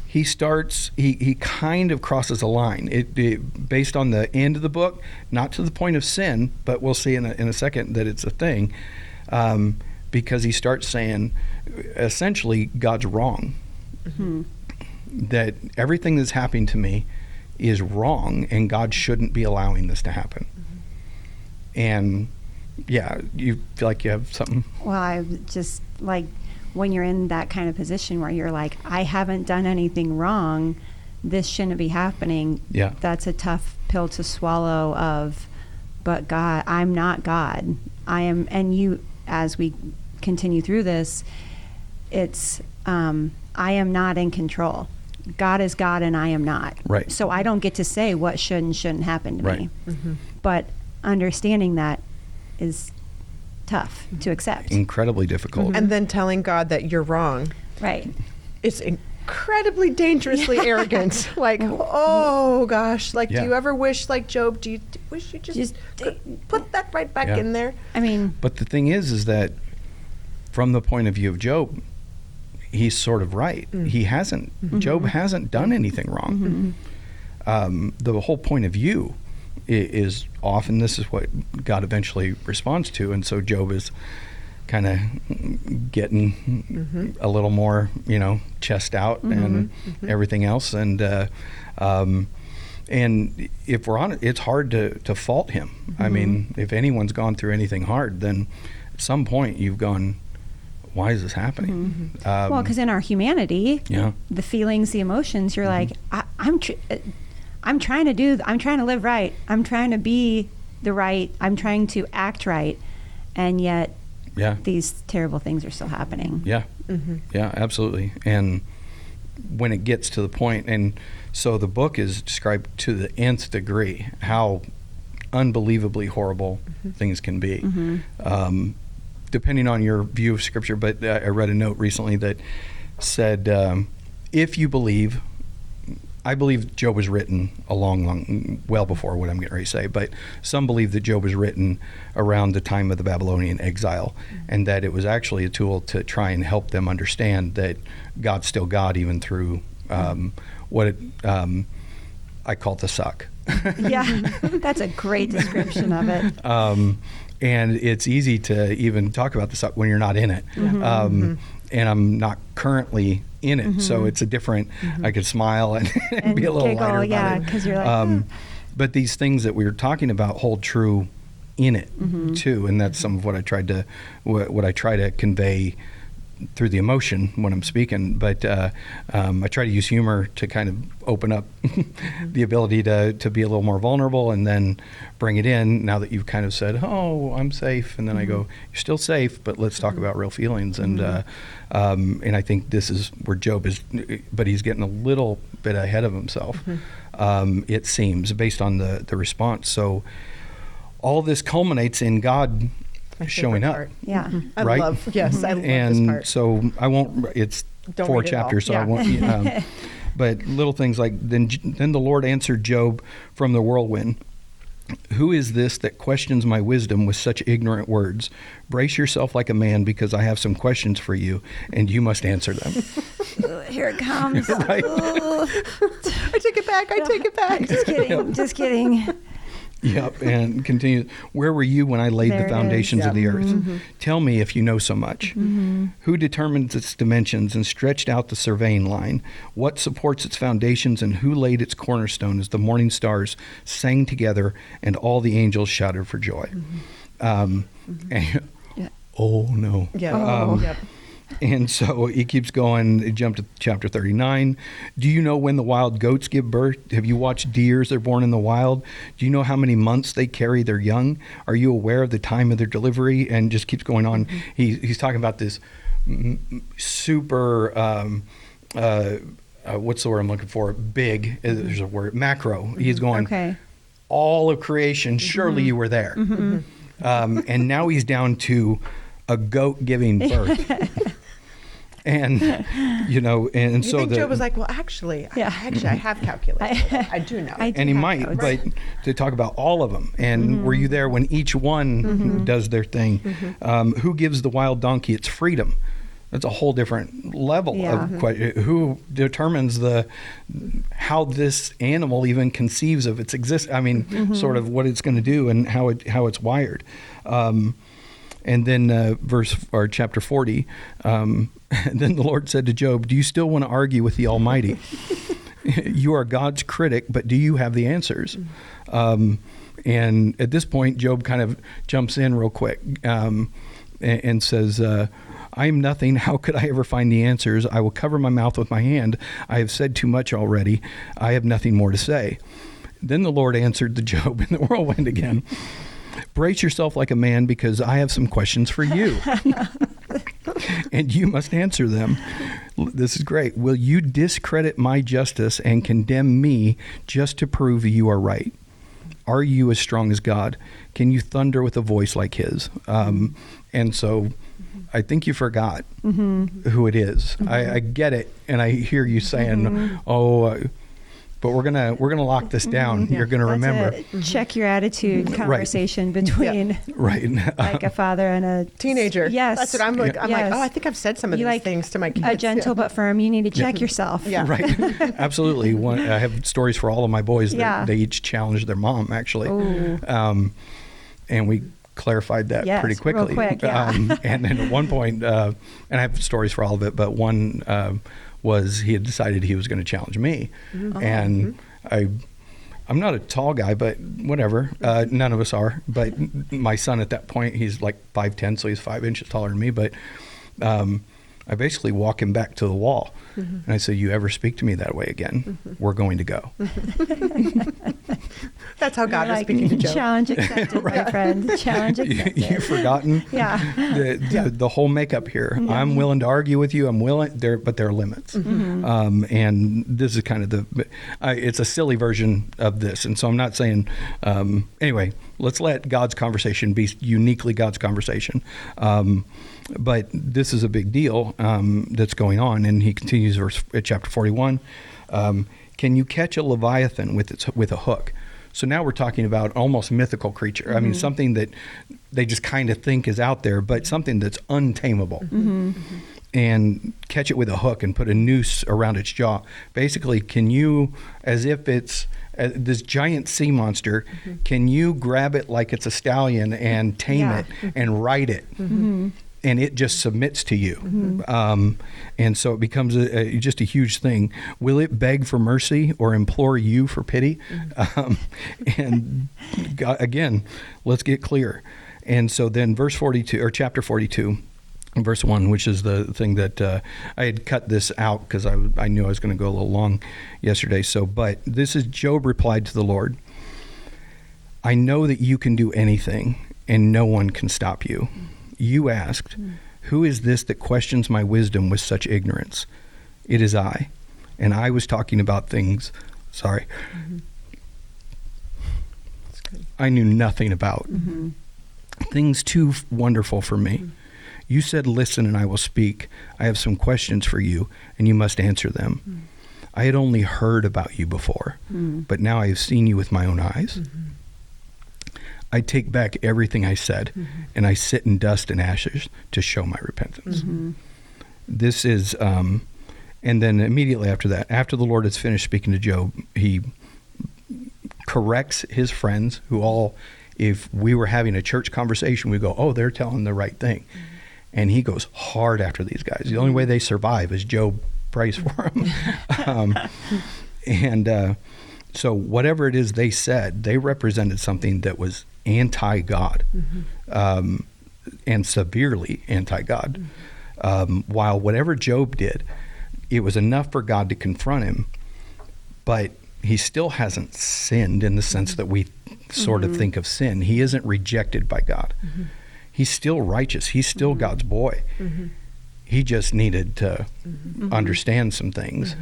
S2: he kind of crosses a line. It based on the end of the book, not to the point of sin, but we'll see in a second that it's a thing, because he starts saying, essentially, God's wrong. That everything that's happening to me is wrong, and God shouldn't be allowing this to happen. And yeah, you feel like you have something?
S3: Well, I just like, when you're in that kind of position where you're like, I haven't done anything wrong, this shouldn't be happening.
S2: Yeah.
S3: That's a tough pill to swallow but God, I'm not God. I am, and you, as we continue through this, it's, I am not in control. God is God and I am not.
S2: Right.
S3: So I don't get to say what should and shouldn't happen to me. But understanding that is tough to accept.
S2: Incredibly difficult.
S1: And then telling God that you're wrong.
S3: Right.
S1: It's incredibly dangerously arrogant. Like, oh gosh, like, do you ever wish, like Job, do you wish you just could put that right back in there?
S3: I mean,
S2: but the thing is that from the point of view of Job, he's sort of right. He hasn't, Job hasn't done anything wrong. The whole point of view is off, and this is what God eventually responds to. And so Job is kind of getting a little more, chest out and everything else. And if we're honest, it's hard to fault him. I mean, if anyone's gone through anything hard, then at some point you've gone, why is this happening?
S3: Well, because in our humanity, the feelings, the emotions, you're like, I'm trying to live right. I'm trying to be the right. I'm trying to act right. And yet these terrible things are still happening.
S2: Yeah, absolutely. And when it gets to the point, and so the book is described to the nth degree, how unbelievably horrible things can be. Depending on your view of Scripture, but I read a note recently that said, if you believe, I believe Job was written well before what I'm getting ready to say, but some believe that Job was written around the time of the Babylonian exile, and that it was actually a tool to try and help them understand that God's still God, even through what I call it the suck.
S3: Yeah, that's a great description of it.
S2: And it's easy to even talk about the suck when you're not in it. And I'm not currently in it, so it's a different, I could smile and be a little
S3: giggle,
S2: lighter about it.
S3: because you're like,
S2: But these things that we were talking about hold true in it too, and that's some of what I tried to, what I try to convey through the emotion when I'm speaking. But I try to use humor to kind of open up the ability to be a little more vulnerable, and then bring it in now that you've kind of said, oh, I'm safe. And then I go, you're still safe, but let's talk about real feelings. And I think this is where Job is, but he's getting a little bit ahead of himself, it seems, based on the response. So all this culminates in God showing up.
S1: Part.
S3: yeah.
S1: I
S2: Right?
S1: love this part.
S2: And so I won't, it's
S1: Don't
S2: 4
S1: read it all.
S2: chapters, so I
S1: Yeah.
S2: won't, but little things like, then the Lord answered Job from the whirlwind, who is this that questions my wisdom with such ignorant words? Brace yourself like a man, because I have some questions for you, and you must answer them.
S3: Here it comes.
S2: Right?
S1: I take it back. I take it back.
S3: Just kidding.
S2: Yep, and continue. Where were you when I laid
S3: There
S2: the
S3: it
S2: foundations
S3: is.
S2: of the earth? Tell me if you know so much. Who determines its dimensions and stretched out the surveying line? What supports its foundations, and who laid its cornerstone as the morning stars sang together and all the angels shouted for joy? And, oh, no.
S1: Yeah. Yep.
S2: And so he keeps going. He jumped to chapter 39. Do you know when the wild goats give birth? Have you watched deers that are born in the wild? Do you know how many months they carry their young? Are you aware of the time of their delivery? And just keeps going on. He's talking about this super, what's the word I'm looking for? Big, there's a word, macro. He's going, all of creation, surely you were there. And now he's down to a goat giving birth. And, and so
S1: Job was like, well, actually, I have calculated. I do know.
S2: And he might, but to talk about all of them. And were you there when each one does their thing? Who gives the wild donkey its freedom? That's a whole different level of question. Who determines how this animal even conceives of its existence? I mean, sort of what it's going to do and how it's wired. And then chapter 40, then the Lord said to Job, do you still want to argue with the Almighty? You are God's critic, but do you have the answers? And at this point, Job kind of jumps in real quick and says, I am nothing. How could I ever find the answers? I will cover my mouth with my hand. I have said too much already. I have nothing more to say. Then the Lord answered the Job in the whirlwind again. Brace yourself like a man, because I have some questions for you. And you must answer them. This is great. Will you discredit my justice and condemn me just to prove you are right? Are you as strong as God? Can you thunder with a voice like his? And so I think you forgot who it is. I get it. And I hear you saying, but we're gonna lock this down. You're gonna remember.
S3: Check your attitude conversation between
S2: right
S3: like a father and a
S1: teenager.
S3: Yes,
S1: that's what I'm like. I'm
S3: Yes.
S1: like, oh, I think I've said some of these things to my kids.
S3: A gentle but firm. You need to check yourself.
S1: Yeah.
S2: Right. Absolutely. I have stories for all of my boys that they each challenged their mom, actually. And we clarified that pretty quickly.
S3: Real quick, yeah.
S2: And then at one point, and I have stories for all of it, but one was he had decided he was going to challenge me. And I'm not a tall guy, but whatever. None of us are. But my son at that point, he's like 5'10", so he's 5 inches taller than me. But I basically walk him back to the wall. And I say, you ever speak to me that way again, we're going to go.
S1: That's how God was speaking to Job.
S3: Challenge accepted, my friend. Challenge accepted.
S2: You've forgotten the whole makeup here. Yeah. I'm willing to argue with you. I'm willing, but there are limits. And this is kind of it's a silly version of this. And so I'm not saying, anyway, let's let God's conversation be uniquely God's conversation. But this is a big deal that's going on. And he continues at chapter 41. Can you catch a Leviathan with a hook? So now we're talking about almost mythical creature. I mean, something that they just kind of think is out there, but something that's untamable. And catch it with a hook and put a noose around its jaw. Basically, can you, as if it's this giant sea monster, can you grab it like it's a stallion and tame it and ride it? And it just submits to you. And so it becomes just a huge thing. Will it beg for mercy or implore you for pity? And God, again, let's get clear. And so then verse 42, or chapter 42, verse 1, which is the thing that I had cut this out because I knew I was going to go a little long yesterday. But this is Job replied to the Lord, I know that you can do anything and no one can stop you. You asked, who is this that questions my wisdom with such ignorance? It is I. And I was talking about things, I knew nothing about. Things too wonderful for me. You said, listen, and I will speak. I have some questions for you, and you must answer them. I had only heard about you before, but now I have seen you with my own eyes. I take back everything I said, and I sit in dust and ashes to show my repentance. This is, and then immediately after that, after the Lord has finished speaking to Job, he corrects his friends who all, if we were having a church conversation, we go, oh, they're telling the right thing. And he goes hard after these guys. The only way they survive is Job prays for them. So whatever it is they said, they represented something that was anti-God, and severely anti-God. While whatever Job did, it was enough for God to confront him, but he still hasn't sinned in the sense that we sort of think of sin. He isn't rejected by God. He's still righteous. He's still God's boy. He just needed to understand some things.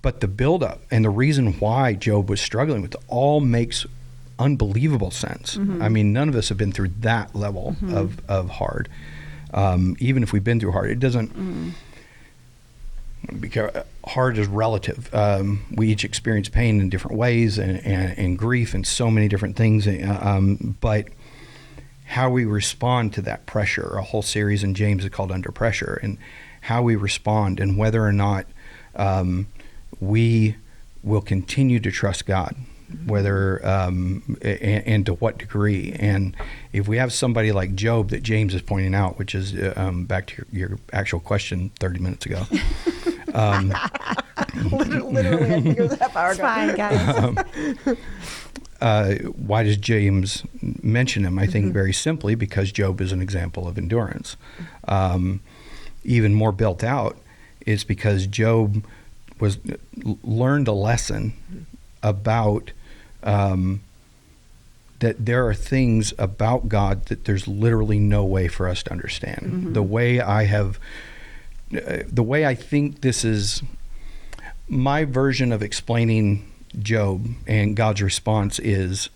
S2: But the buildup and the reason why Job was struggling with it all makes unbelievable sense. I mean, none of us have been through that level of hard. Even if we've been through hard, it doesn't. Because hard is relative. We each experience pain in different ways and grief and so many different things. But how we respond to that pressure, a whole series in James is called Under Pressure, and how we respond and whether or not we will continue to trust God, whether and to what degree. And if we have somebody like Job that James is pointing out, which is back to your actual question 30 minutes ago.
S1: Literally, I think it was a half hour ago.
S3: It's fine, guys.
S2: Why does James mention him? I think very simply because Job is an example of endurance. Even more built out is because Job learned a lesson about that there are things about God that there's literally no way for us to understand. The way I think this is my version of explaining Job and God's response is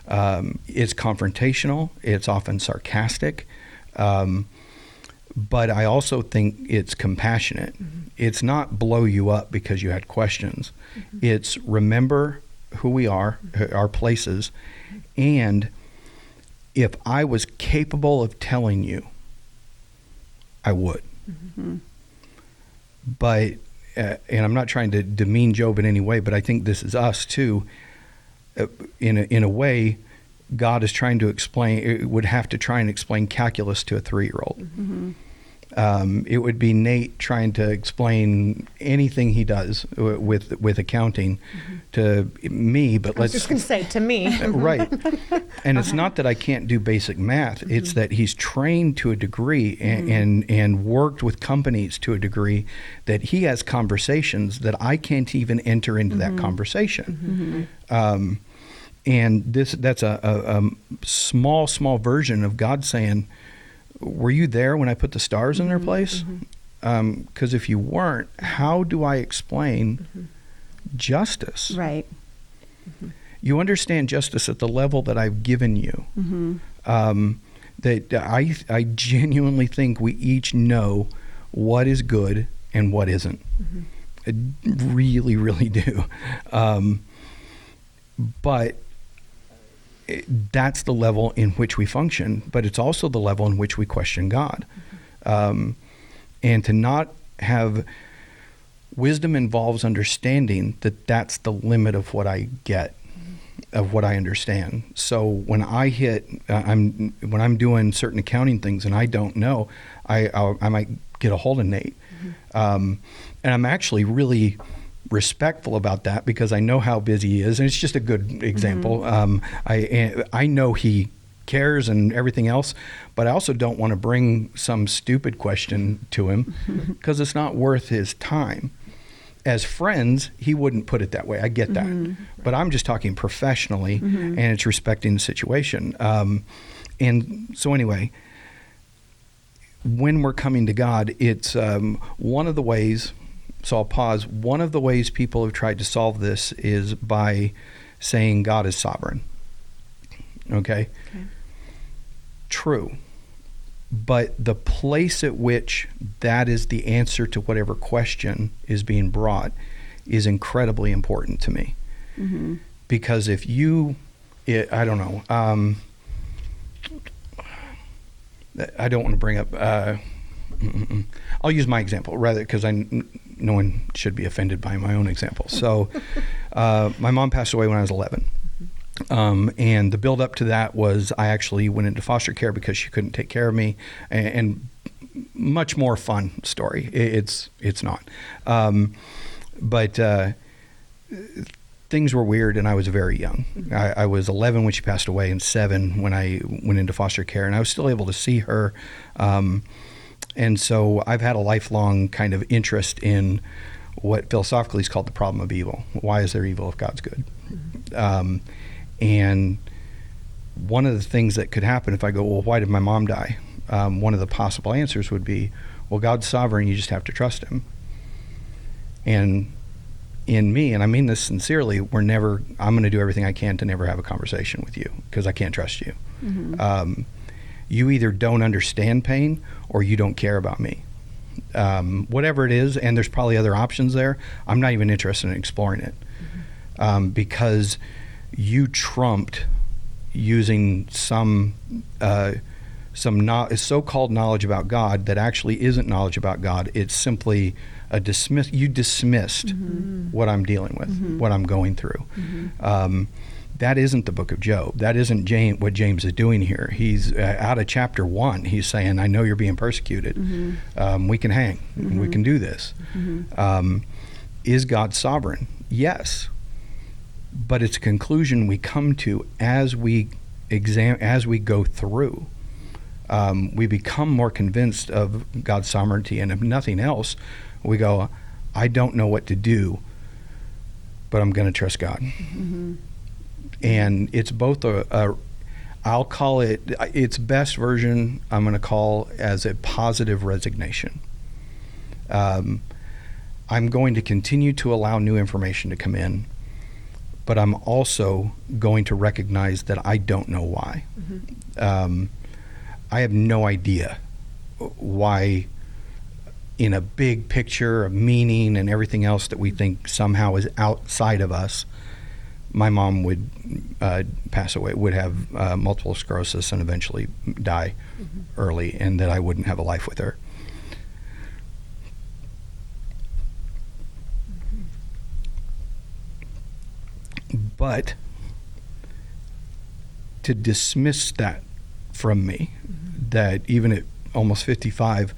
S2: it's confrontational, it's often sarcastic, but I also think it's compassionate. it's not blow you up because you had questions. It's remember who we are, our places, and if I was capable of telling you, I would. But, and I'm not trying to demean Job in any way, but I think this is us too. In a way, God is trying to explain, would have to try and explain calculus to a 3-year-old. It would be Nate trying to explain anything he does with accounting to me, but
S4: I was just going to say, to me.
S2: Right. And it's not that I can't do basic math. It's that he's trained to a degree and worked with companies to a degree that he has conversations that I can't even enter into that conversation. And that's a small version of God saying, were you there when I put the stars in their place? Because if you weren't, how do I explain justice?
S3: Right.
S2: You understand justice at the level that I've given you. That I genuinely think we each know what is good and what isn't. I really, really do. But that's the level in which we function, but it's also the level in which we question God. And to not have wisdom involves understanding that that's the limit of what I get, of what I understand. So when I hit, when I'm doing certain accounting things and I don't know, I might get a hold of Nate. And I'm actually really respectful about that because I know how busy he is, and it's just a good example. I know he cares and everything else, but I also don't want to bring some stupid question to him because it's not worth his time. As friends, he wouldn't put it that way. I get that. But I'm just talking professionally, and it's respecting the situation. And so anyway, when we're coming to God, it's one of the ways. So I'll pause. One of the ways people have tried to solve this is by saying God is sovereign. Okay? True. But the place at which that is the answer to whatever question is being brought is incredibly important to me. Because if you, I don't know, I don't want to bring up, I'll use my example rather because no one should be offended by my own example. So my mom passed away when I was 11. And the build up to that was I actually went into foster care because she couldn't take care of me, and much more fun story. It's not. But things were weird and I was very young. I was 11 when she passed away and 7 when I went into foster care, and I was still able to see her. And so I've had a lifelong kind of interest in what philosophically is called the problem of evil. Why is there evil if God's good? And one of the things that could happen if I go, well, why did my mom die? One of the possible answers would be, well, God's sovereign, you just have to trust him. And in me, and I mean this sincerely, I'm going to do everything I can to never have a conversation with you because I can't trust you. You either don't understand pain or you don't care about me. Whatever it is, and there's probably other options there, I'm not even interested in exploring it. Because you trumped using some so-called knowledge about God that actually isn't knowledge about God. It's simply you dismissed what I'm dealing with, what I'm going through. That isn't the book of Job. That isn't what James is doing here. He's out of chapter 1. He's saying, I know you're being persecuted. We can hang. We can do this. Is God sovereign? Yes. But it's a conclusion we come to as we go through. We become more convinced of God's sovereignty, and if nothing else, we go, I don't know what to do, but I'm going to trust God. And it's both I'll call it, its best version, I'm going to call as a positive resignation. I'm going to continue to allow new information to come in, but I'm also going to recognize that I don't know why. I have no idea why in a big picture of meaning and everything else that we think somehow is outside of us, my mom would pass away, would have multiple sclerosis and eventually die early, and that I wouldn't have a life with her. But to dismiss that from me, that even at almost 55,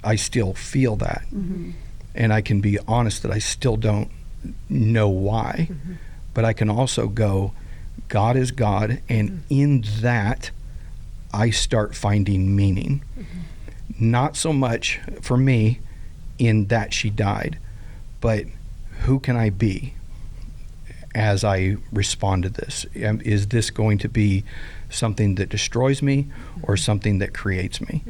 S2: I still feel that. And I can be honest that I still don't know why. But I can also go, God is God, and in that, I start finding meaning. Not so much, for me, in that she died, but who can I be as I respond to this? Is this going to be something that destroys me or something that creates me?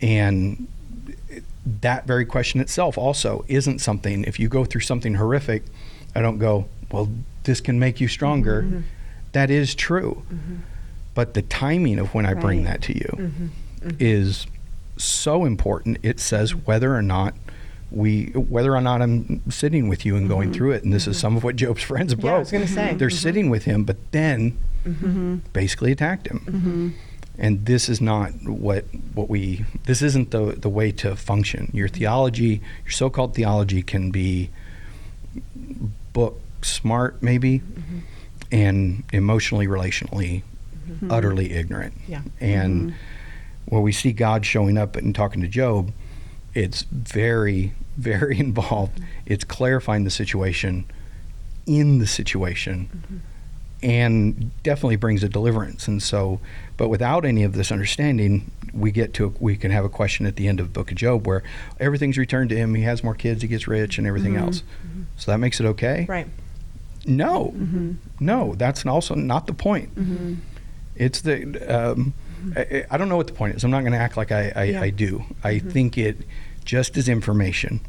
S2: And that very question itself also isn't something, if you go through something horrific, I don't go, well, this can make you stronger. That is true. But the timing of when I bring that to you is so important. It says whether or not I'm sitting with you and going through it. And this is some of what Job's friends broke.
S1: Yeah, I was going to say.
S2: They're sitting with him, but then basically attacked him. And this is not this isn't the way to function. Your theology, your so-called theology, can be book smart maybe, and emotionally, relationally, utterly ignorant. And when we see God showing up and talking to Job, it's very, very involved. It's clarifying the situation in the situation, and definitely brings a deliverance. And so, but without any of this understanding, we can have a question at the end of the book of Job where everything's returned to him. He has more kids, he gets rich, and everything else. So that makes it okay?
S1: Right.
S2: No, no, that's also not the point. It's the, I don't know what the point is. I'm not going to act like I do. I think it just is information,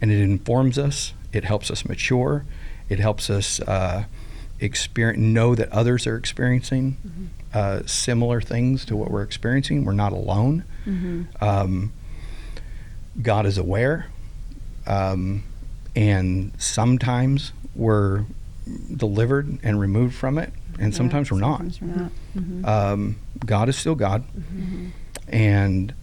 S2: and it informs us. It helps us mature. It helps us know that others are experiencing similar things to what we're experiencing. We're not alone. God is aware. And sometimes we're delivered and removed from it, and sometimes we're not. God is still God. And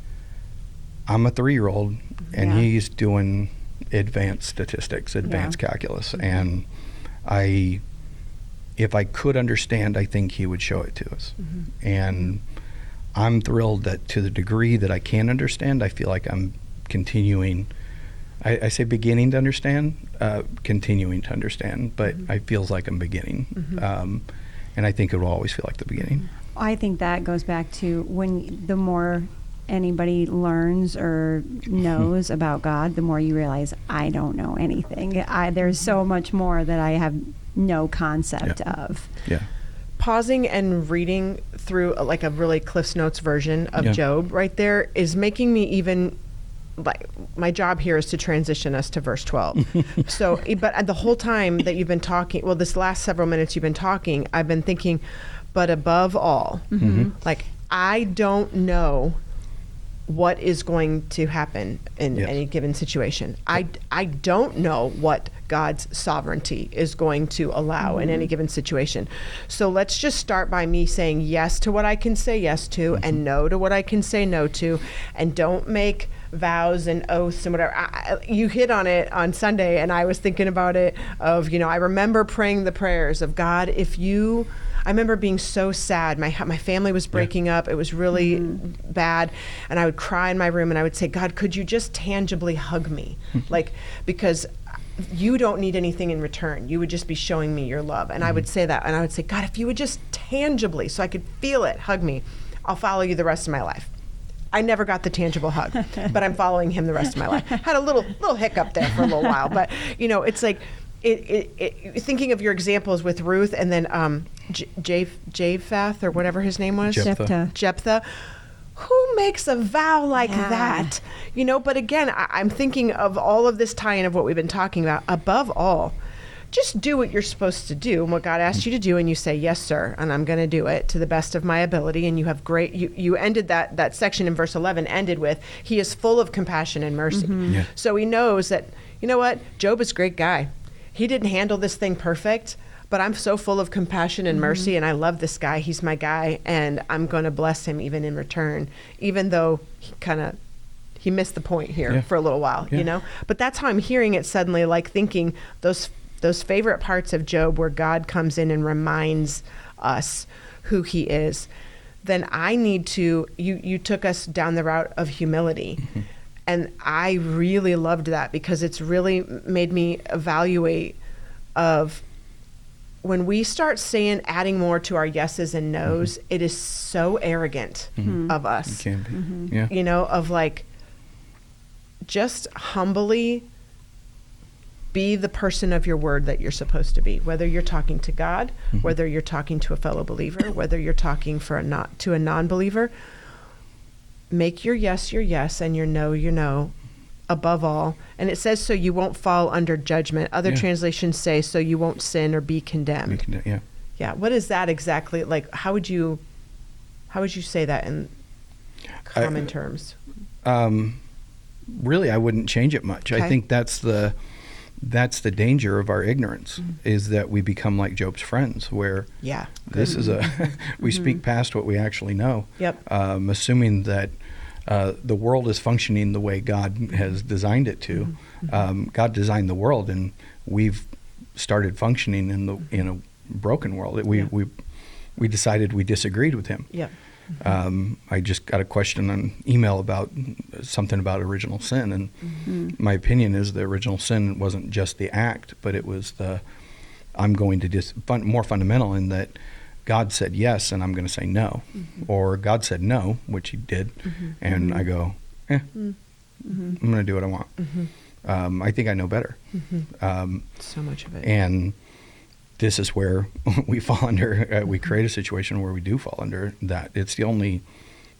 S2: I'm a 3-year-old, and he's doing advanced statistics, advanced calculus. And if I could understand, I think he would show it to us. And I'm thrilled that to the degree that I can understand, I feel like I'm continuing. I say beginning to understand, continuing to understand, but I feels like I'm beginning. And I think it will always feel like the beginning.
S3: I think that goes back to the more anybody learns or knows about God, the more you realize, I don't know anything. There's so much more that I have no concept of.
S1: Pausing and reading through like a really Cliff's Notes version of Job right there is making me even, like, my job here is to transition us to verse 12. So, but the whole time that you've been talking, well, this last several minutes you've been talking, I've been thinking, but above all, like, I don't know what is going to happen in any given situation. I don't know what God's sovereignty is going to allow in any given situation. So let's just start by me saying yes to what I can say yes to, and no to what I can say no to, and don't make vows and oaths and whatever. You hit on it on Sunday, and I was thinking about it of, I remember praying the prayers of God, I remember being so sad. My family was breaking up. It was really bad. And I would cry in my room, and I would say, God, could you just tangibly hug me? Like, because you don't need anything in return. You would just be showing me your love. And I would say that. And I would say, God, if you would just tangibly, so I could feel it, hug me, I'll follow you the rest of my life. I never got the tangible hug, but I'm following him the rest of my life. Had a little hiccup there for a little while. But, it's like, thinking of your examples with Ruth, and then Japheth, or whatever his name was, Jephthah. Who makes a vow like that? But again, I'm thinking of all of this tie-in of what we've been talking about. Above all, just do what you're supposed to do and what God asked you to do, and you say, yes, sir, and I'm going to do it to the best of my ability. And you have you ended that section in verse 11, ended with, he is full of compassion and mercy.
S2: Yeah.
S1: So he knows that, you know what, Job is a great guy. He didn't handle this thing perfect, but I'm so full of compassion and mercy, and I love this guy. He's my guy, and I'm going to bless him even in return, even though he missed the point here for a little while, you know? But that's how I'm hearing it suddenly, like thinking those favorite parts of Job where God comes in and reminds us who he is. Then I need to, you took us down the route of humility. And I really loved that, because it's really made me evaluate of when we start adding more to our yeses and nos, it is so arrogant of us.
S2: It can be. Yeah.
S1: You know, of like, just humbly be the person of your word that you're supposed to be, whether you're talking to God, whether you're talking to a fellow believer, whether you're talking to a non-believer. Make your yes, and your no, above all. And it says, so you won't fall under judgment. Other translations say, so you won't sin or be condemned. Yeah. What is that exactly? Like, how would you say that in common terms?
S2: Really, I wouldn't change it much.
S1: Okay.
S2: I think that's the danger of our ignorance, is that we become like Job's friends, where this is we speak past what we actually know. Assuming that the world is functioning the way God has designed it to. God designed the world, and we've started functioning in a broken world. We decided we disagreed with him. I just got a question on email about something about original sin, and my opinion is the original sin wasn't just the act, but it was I'm going to more fundamental in that God said yes, and I'm going to say no, or God said no, which he did, and I go, I'm going to do what I want. I think I know better.
S1: So much of it.
S2: And this is where we fall under, we create a situation where we do fall under that. It's the only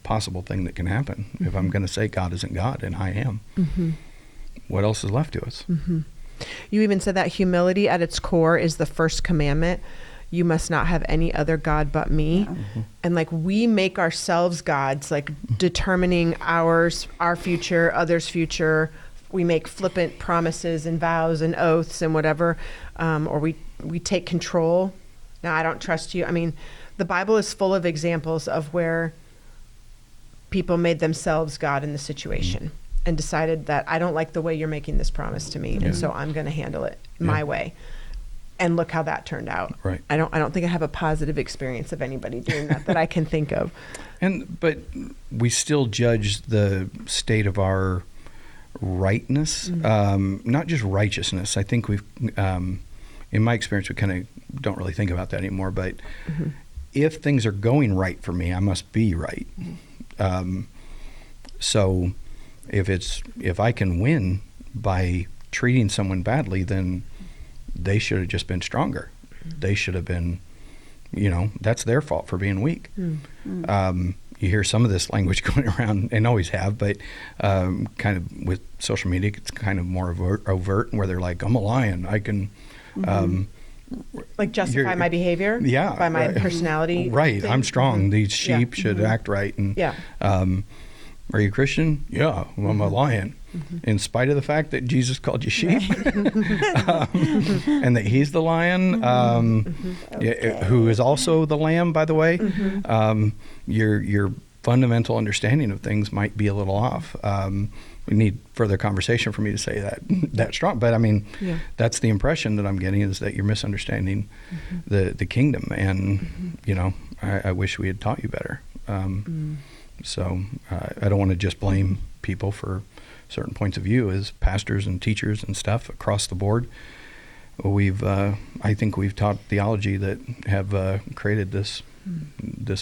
S2: possible thing that can happen. If I'm going to say God isn't God and I am, what else is left to us?
S1: You even said that humility at its core is the first commandment. You must not have any other God but me. And like, we make ourselves gods, like determining our future, others' future. We make flippant promises and vows and oaths and whatever, or we take control. Now, I don't trust you. I mean, the Bible is full of examples of where people made themselves God in the situation and decided that I don't like the way you're making this promise to me, and so I'm going to handle it my way. And look how that turned out.
S2: Right.
S1: I don't think I have a positive experience of anybody doing that I can think of.
S2: But we still judge the state of our rightness, not just righteousness. I think we've, in my experience, we kind of don't really think about that anymore. But if things are going right for me, I must be right. So if I can win by treating someone badly, then they should have just been stronger. They should have been, that's their fault for being weak. You hear some of this language going around, and always have, but kind of with social media, it's kind of more overt, where they're like, I'm a lion. I can...
S1: like justify my behavior by my personality.
S2: Right.
S1: Thing.
S2: I'm strong. These sheep should act right. And are you a Christian? Yeah, well, I'm a lion. In spite of the fact that Jesus called you sheep, and that he's the lion, who is also the lamb, by the way, your fundamental understanding of things might be a little off. We need further conversation for me to say that strong. But I mean, that's the impression that I'm getting, is that you're misunderstanding the kingdom. And, I wish we had taught you better. So I don't want to just blame people for certain points of view. As pastors and teachers and stuff across the board, I think we've taught theology that have created this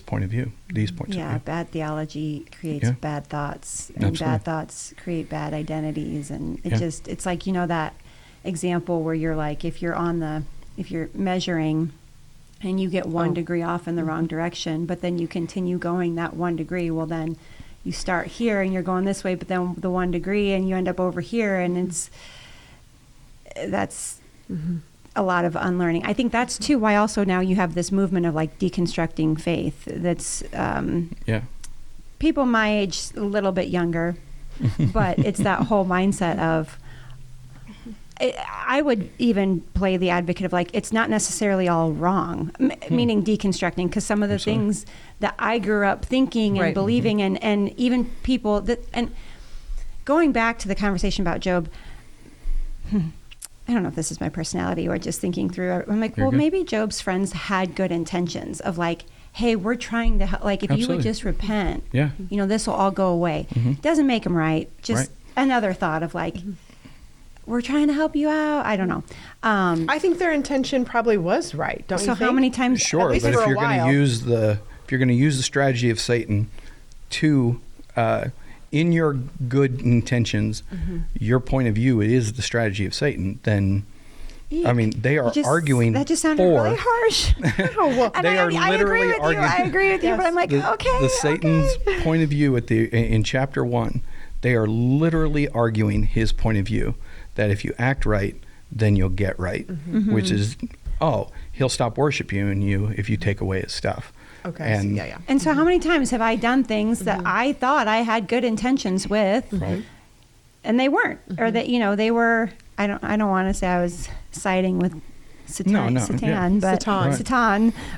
S2: point of view, these points of view.
S3: Yeah, bad theology creates bad thoughts, and bad thoughts create bad identities, and it's like, that example where you're like, if you're measuring and you get 1 degree off in the wrong direction, but then you continue going that 1 degree, well, then you start here and you're going this way, but then the 1 degree and you end up over here, and that's a lot of unlearning. I think that's too why also now you have this movement of like deconstructing faith. That's people my age, a little bit younger, but it's that whole mindset of. I would even play the advocate of like it's not necessarily all wrong, meaning deconstructing, because some of the things that I grew up thinking and believing and even people that, and going back to the conversation about Job, I don't know if this is my personality or just thinking through, I'm like, well, maybe Job's friends had good intentions of like, hey, we're trying to help, like if you would just repent, this will all go away. Doesn't make them right. Just another thought of like, we're trying to help you out. I don't know.
S1: I think their intention probably was right. Don't you think?
S3: So how many times?
S2: Sure, but if you're going to use the strategy of Satan to in your good intentions, your point of view is the strategy of Satan, then I mean they are arguing.
S3: That just sounded really harsh.
S2: They are literally arguing.
S3: I agree with you, but I'm like, okay.
S2: Satan's point of view in chapter 1, they are literally arguing his point of view. That if you act right, then you'll get right, which is, he'll stop worshiping you if you take away his stuff.
S1: Okay.
S2: And,
S3: and so how many times have I done things that I thought I had good intentions with, and they weren't, or that, they were, I don't want to say I was siding with Satan,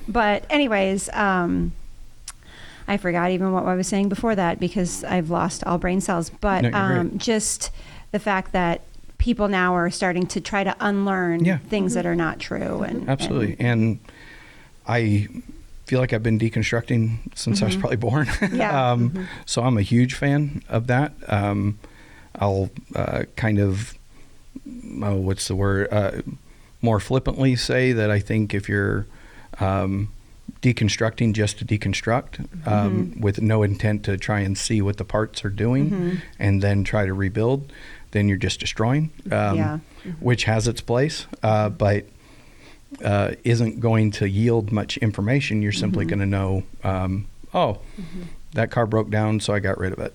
S3: but anyways, I forgot even what I was saying before that because I've lost all brain cells, but just the fact that people now are starting to try to unlearn things that are not true.
S2: Absolutely. And I feel like I've been deconstructing since I was probably born. So I'm a huge fan of that. I'll kind of, what's the word, more flippantly say that I think if you're deconstructing just to deconstruct with no intent to try and see what the parts are doing and then try to rebuild, then you're just destroying, which has its place, but isn't going to yield much information. You're simply going to know, that car broke down, so I got rid of it.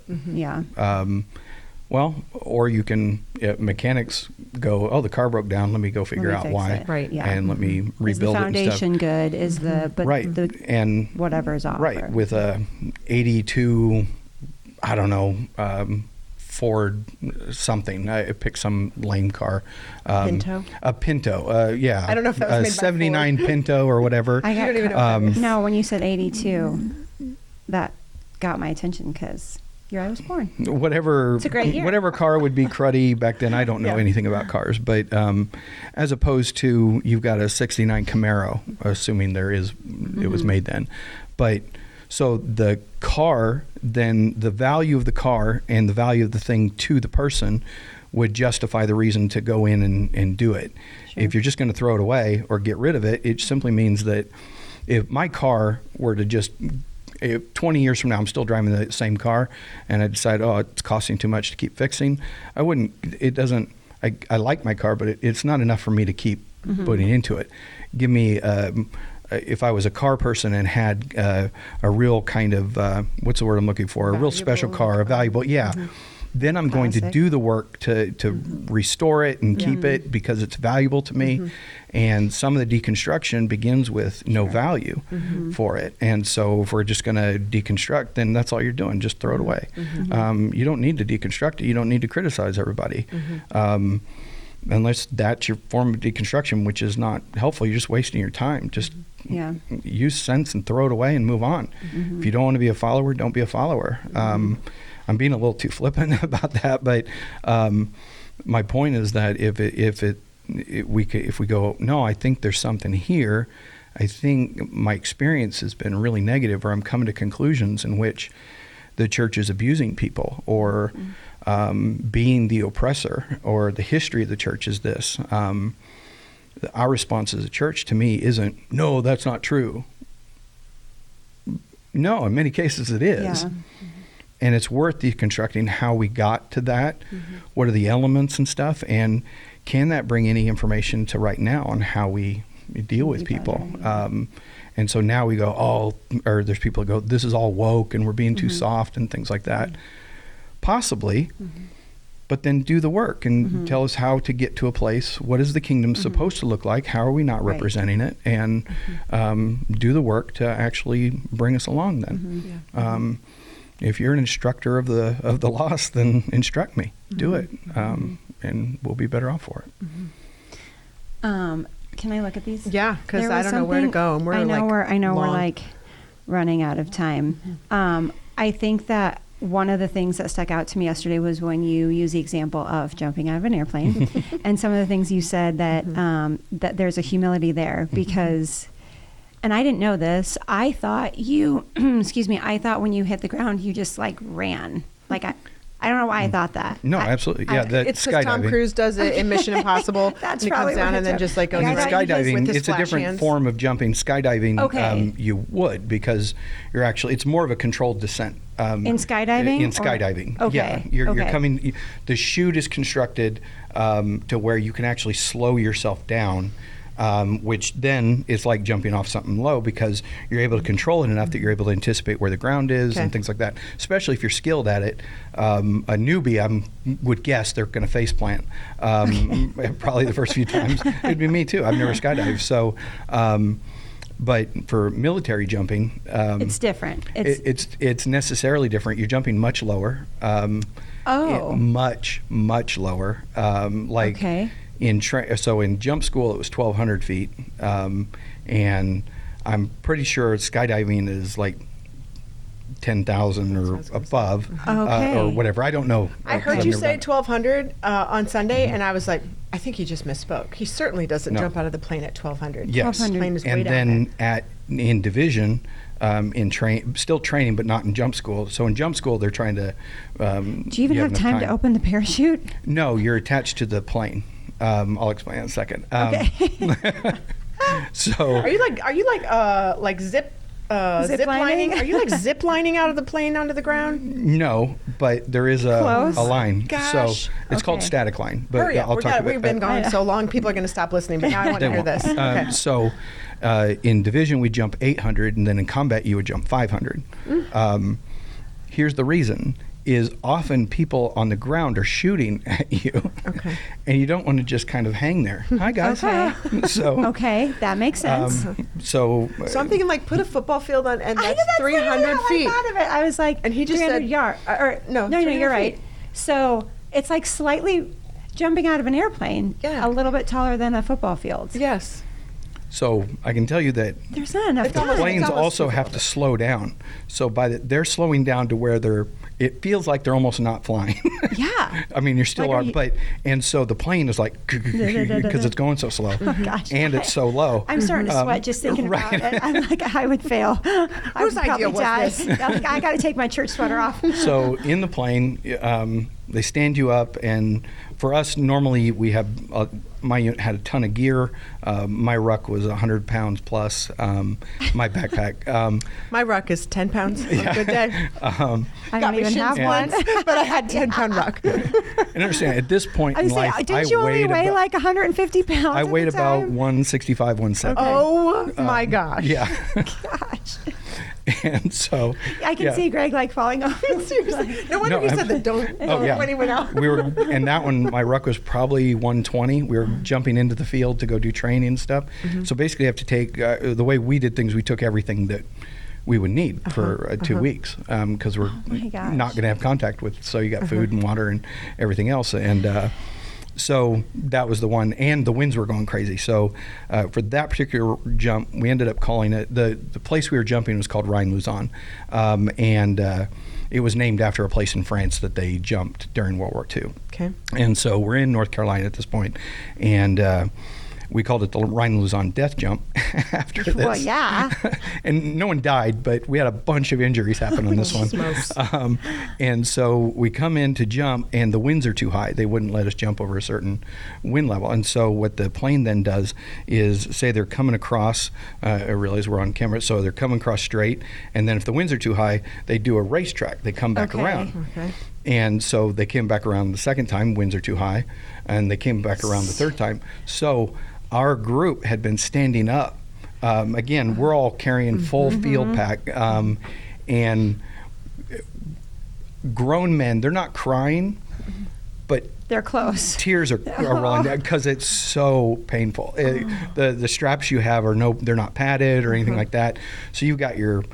S2: Well, or you can, mechanics go, the car broke down, let me go figure out why. And let me rebuild it and stuff.
S3: Is the foundation good? Is the,
S2: and
S3: whatever is off.
S2: With a 82, I don't know, Ford something. I picked some lame car.
S1: Pinto?
S2: A Pinto, I don't
S1: know if that was made by
S2: 79 Pinto or whatever.
S1: I don't even know
S3: no, when you said 82, that got my attention because year I was born.
S2: Whatever,
S3: it's a great year.
S2: Whatever car would be cruddy back then. I don't know anything about cars, but as opposed to you've got a 69 Camaro, assuming there is, it was made then. But so the car, then the value of the car and the value of the thing to the person would justify the reason to go in and do it. Sure. If you're just going to throw it away or get rid of it, it simply means that if my car were to just, if 20 years from now I'm still driving the same car and I decide, it's costing too much to keep fixing, I like my car, but it's not enough for me to keep putting into it. Give me, if I was a car person and had a real kind of, what's the word I'm looking for? A real special car, a valuable, then I'm going to do the work to restore it and keep it because it's valuable to me. And some of the deconstruction begins with no value for it. And so if we're just going to deconstruct, then that's all you're doing, just throw it away. You don't need to deconstruct it. You don't need to criticize everybody. Unless that's your form of deconstruction, which is not helpful. You're just wasting your time. Just use sense and throw it away and move on. If you don't want to be a follower, don't be a follower. I'm being a little too flippant about that, but my point is that if we go, no, I think there's something here. I think my experience has been really negative, or I'm coming to conclusions in which the church is abusing people, or being the oppressor, or the history of the church is this. Our response as a church to me isn't, no, that's not true. No, in many cases it is. Yeah. And it's worth deconstructing how we got to that. What are the elements and stuff? And can that bring any information to right now on how we deal with people? And so now we go, or there's people who go, this is all woke and we're being too soft and things like that. Possibly, but then do the work and tell us how to get to a place. What is the kingdom supposed to look like? How are we not representing it? And do the work to actually bring us along then. If you're an instructor of the lost, then instruct me. Do it. And we'll be better off for it.
S3: Can I look at these?
S1: Yeah, because
S3: There
S1: I
S3: was
S1: don't know where to
S3: something-
S1: go. And we're
S3: I know
S1: like
S3: we're like running out of time. I think that one of the things that stuck out to me yesterday was when you used the example of jumping out of an airplane, and some of the things you said that that there's a humility there because. And I didn't know this. I thought you, excuse me, I thought when you hit the ground, you just like ran. Like I don't know why I thought that.
S2: No, absolutely. Yeah, that
S1: It's because Tom
S2: skydiving.
S1: Cruise does it in Mission Impossible.
S3: That's
S1: and he
S3: probably
S1: comes down
S3: what
S1: and then
S3: it's
S1: just like goes
S3: Yeah,
S2: In
S3: I thought you just-
S2: skydiving,
S1: with his
S2: it's a
S1: splash
S2: different
S1: hands.
S2: form of jumping. Skydiving,
S3: Okay.
S2: you would because you're actually, it's more of a controlled descent.
S3: In skydiving?
S2: In
S3: Or-
S2: skydiving.
S3: Okay,
S2: Yeah. You're
S3: okay.
S2: coming, the chute is constructed to where you can actually slow yourself down. Which then is like jumping off something low because you're able to control it enough that you're able to anticipate where the ground is and things like that. Especially if you're skilled at it. A newbie, would guess they're going to face plant. Probably the first few times. It'd be me too. I've never skydived. So, but for military jumping,
S3: It's different.
S2: it's necessarily different. You're jumping much lower. Much lower.
S3: Okay.
S2: So in jump school it was 1,200 feet, and I'm pretty sure skydiving is like 10,000 or above,
S3: Okay.
S2: or whatever. I don't know.
S1: I heard
S2: I've
S1: you
S2: never
S1: say
S2: done it.
S1: 1,200 on Sunday, and I was like, I think he just misspoke. He certainly doesn't
S2: No.
S1: jump out of the plane at 1,200.
S2: Yes,
S3: 1,200.
S1: Plane is way
S2: and
S1: down
S2: then in division, still training, but not in jump school. So in jump school, they're trying to.
S3: Do you even have
S2: enough
S3: time to open the parachute?
S2: No, you're attached to the plane. I'll explain in a second.
S3: Okay.
S2: So
S1: Are you like zip
S3: Zip
S1: lining?
S3: lining?
S1: Are you like zip lining out of the plane onto the ground?
S2: no, but there is a
S3: Close.
S2: line.
S1: Gosh.
S2: So it's called
S3: Okay.
S2: static line. But
S1: Hurry up.
S2: I'll talk about
S1: We've been
S2: that.
S1: going so long, people are going to stop listening, but now I want to
S2: They
S1: hear
S2: won't.
S1: this. Okay.
S2: So in division, we jump 800, and then in combat, you would jump 500. Here's the reason. Is often people on the ground are shooting at you, and you don't want to just kind of hang there. Hi guys.
S3: Okay.
S2: So
S3: Okay, that makes sense.
S2: so
S1: So I'm thinking like put a football field on, and
S3: I know
S1: that's 300
S3: literally how
S1: feet.
S3: I thought of it. I was like,
S1: And he just
S3: 300
S1: said-
S3: yard.
S1: no,
S3: no,
S1: 300
S3: you're right.
S1: feet.
S3: So it's like slightly jumping out of an airplane.
S1: Yeah.
S3: A little bit taller than a football field.
S1: Yes.
S2: so I can tell you that
S3: There's not enough
S1: It's
S3: time.
S1: almost-
S2: planes
S1: almost
S2: also have to slow down. So they're slowing down to where it feels like they're almost not flying.
S3: Yeah.
S2: I mean, you're still
S3: Like, are you-
S2: and so the plane is like because it's going so slow,
S3: Gosh.
S2: and it's so low.
S3: I'm starting to sweat just thinking about
S2: right.
S3: it. I'm like, I would fail. I
S1: Whose
S3: would probably
S1: idea was
S3: die.
S1: this?
S3: I'm like, I got to take my church sweater off.
S2: So in the plane, they stand you up, and for us, normally we have my unit had a ton of gear. My ruck was 100 pounds plus. My backpack.
S1: My ruck is 10 pounds on a good day.
S3: I
S1: Got
S3: don't
S1: me
S3: even
S1: shins
S3: have
S1: once,
S3: one.
S1: but I had 10-pound ruck.
S2: And understand, at this point
S3: I
S2: in
S3: was saying,
S2: life,
S3: didn't you only weigh like 150 pounds?
S2: I
S3: at
S2: weighed
S3: the
S2: about
S3: time?
S2: 165, 170.
S1: Oh my gosh.
S2: Yeah.
S3: Gosh.
S2: And so
S3: I can
S2: yeah.
S3: see Greg like falling over.
S1: Seriously. No wonder
S2: No,
S1: he
S2: I'm-
S1: said that don't
S2: Oh, yeah.
S1: when he went out.
S2: We were, and that one, my ruck was probably 120. We were jumping into the field to go do training and stuff. So basically, you have to take the way we did things. We took everything that we would need for 2 weeks because we're
S3: my gosh.
S2: not going to have contact with. So you got food and water and everything else, and so that was the one. And the winds were going crazy. So for that particular jump, we ended up calling it the place we were jumping was called Rhine-Luzon, and it was named after a place in France that they jumped during World War II.
S1: Okay.
S2: And so we're in North Carolina at this point, and we called it the Rhine-Luzon death jump after this.
S3: Well, yeah.
S2: And no one died, but we had a bunch of injuries happen on this one.
S1: Smokes.
S2: And so we come in to jump, and the winds are too high. They wouldn't let us jump over a certain wind level. And so what the plane then does is say they're coming across, I realize we're on camera, so they're coming across straight, and then if the winds are too high, they do a racetrack. They come back
S3: Okay.
S2: around.
S1: Okay.
S2: And so they came back around the second time, winds are too high, and they came back around the third time. So our group had been standing up. Again, we're all carrying full field pack, and grown men, they're not crying, but
S3: They're close.
S2: tears are rolling down because it's so painful. The straps you have they're not padded or anything like that. So you've got your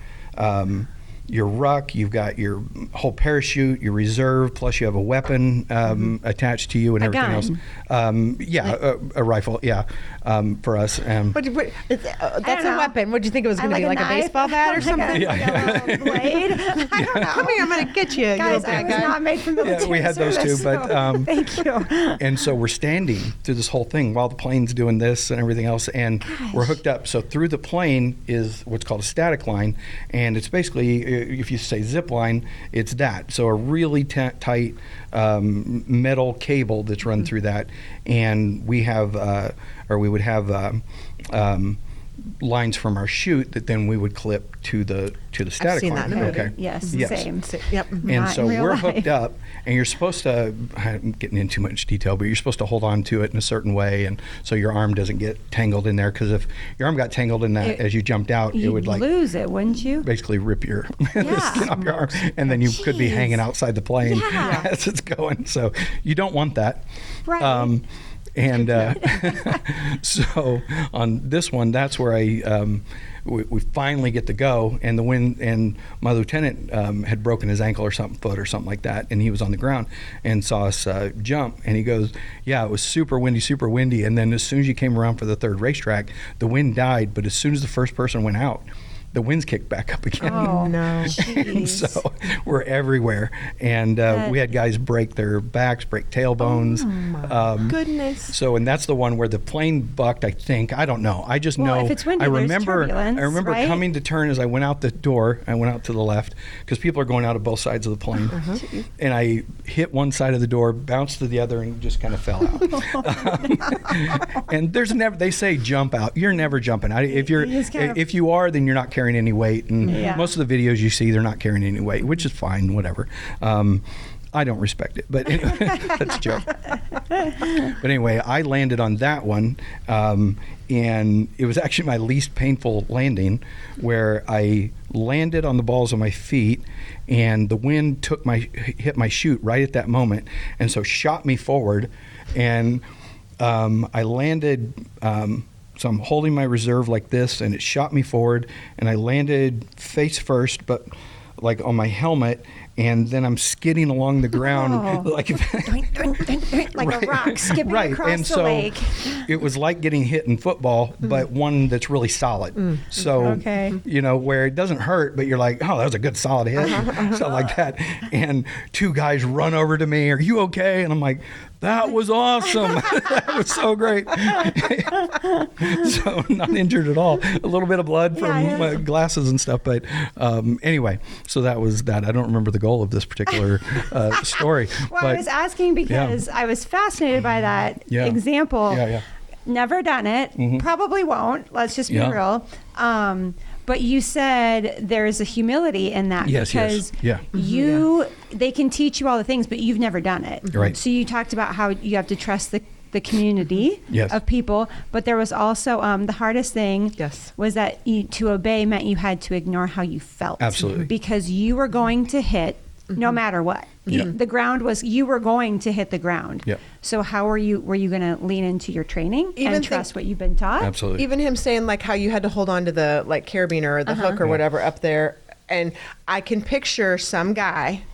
S2: ruck, you've got your whole parachute, your reserve, plus you have a weapon attached to you and everything else. A rifle, for us.
S1: That's a weapon. What do you think it was going to be, like a baseball bat or something?
S3: Like a blade? I don't know.
S1: Come here, I'm going to get you.
S3: Guys, I was not made for military
S2: we had those too,
S3: service,
S2: but
S3: so thank you.
S2: and so we're standing through this whole thing while the plane's doing this and everything else, and we're hooked up. So through the plane is what's called a static line, and it's basically, if you say zip line, it's that. So a really tight metal cable that's run through that, and we would have lines from our chute that then we would clip to the static
S1: I've seen
S2: line.
S1: that in a movie.
S2: Okay.
S3: Yes, same.
S1: Yep.
S2: And
S3: Not
S2: so
S3: in real
S2: we're
S3: life.
S2: hooked up, and you're supposed to, I'm getting into too much detail, but you're supposed to hold on to it in a certain way, and so your arm doesn't get tangled in there, because if your arm got tangled in that as you jumped out, it would
S3: lose it, wouldn't you?
S2: basically rip your the skin off your arm, and then you could be hanging outside the plane
S3: Yeah.
S2: as it's going. So you don't want that.
S3: Right.
S2: And so on this one, that's where we finally get to go, and the wind, and my lieutenant had broken his ankle or foot or something like that, and he was on the ground and saw us jump, and he goes, it was super windy, and then as soon as you came around for the third racetrack, the wind died, but as soon as the first person went out, the winds kicked back up again.
S3: Oh,
S1: no.
S2: And
S3: Jeez.
S2: so we're everywhere, and we had guys break their backs, break tailbones.
S1: Goodness.
S2: So, and that's the one where the plane bucked, I think. I don't know. I just
S3: Well,
S2: know.
S3: if it's windy,
S2: I
S3: there's
S2: remember
S3: turbulence, right?
S2: coming to turn as I went out the door. I went out to the left because people are going out of both sides of the plane. And I hit one side of the door, bounced to the other, and just kind of fell out. And there's never, they say jump out. You're never jumping out. If you are, then you're not carrying any weight. And most of the videos you see, they're not carrying any weight, which is fine, whatever. I don't respect it, but anyway, that's a joke. But anyway, I landed on that one, and it was actually my least painful landing, where I landed on the balls of my feet, and the wind hit my chute right at that moment, and so shot me forward, and I landed. So I'm holding my reserve like this, and it shot me forward, and I landed face first, but like on my helmet, and then I'm skidding along the ground like
S3: a rock skipping across
S2: and
S3: the
S2: so
S3: lake.
S2: It was like getting hit in football, but one that's really solid. So where it doesn't hurt, but you're like, oh, that was a good solid hit, something like that. And two guys run over to me, "Are you okay?" And I'm like, that was awesome. That was so great. So not injured at all. A little bit of blood from my glasses and stuff. But anyway, so that was that. I don't remember the goal of this particular story.
S3: Well, I was asking because I was fascinated by that example. Never done it. Probably won't. Let's just be real. But you said there's a humility in that because they can teach you all the things, but you've never done it.
S2: Right.
S3: So you talked about how you have to trust the community of people, but there was also the hardest thing was that to obey meant you had to ignore how you felt.
S2: Absolutely.
S3: Because you were going to hit no matter what. The ground you were going to hit the ground. So how were you going to lean into your training and trust what you've been taught?
S2: Absolutely.
S1: Even him saying like how you had to hold on to the like carabiner or the hook or whatever up there. And I can picture some guy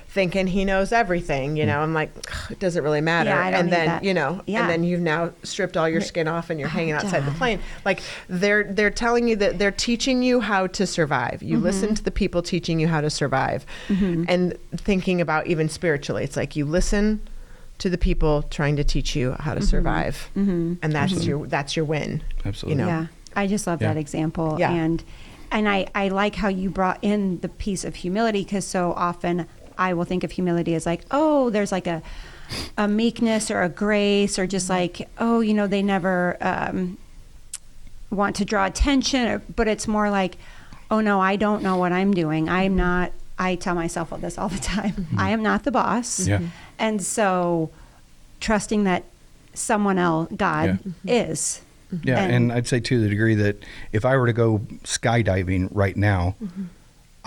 S1: thinking he knows everything, I'm like, it doesn't really matter.
S3: Yeah, I don't
S1: and
S3: need
S1: then,
S3: that.
S1: and then you've now stripped all your skin off and you're hanging outside the plane. Like they're telling you that they're teaching you how to survive. You listen to the people teaching you how to survive. And thinking about even spiritually, it's like you listen to the people trying to teach you how to survive. And that's your win.
S2: Absolutely.
S3: Yeah. I just love that example.
S1: Yeah.
S3: And I like how you brought in the piece of humility, because so often I will think of humility as like, oh, there's like a meekness or a grace, or just like, oh, they never want to draw attention, but it's more like, oh no, I don't know what I'm doing. I tell myself this all the time. I am not the boss. And so trusting that someone else, God, is.
S2: Yeah, and I'd say to the degree that if I were to go skydiving right now,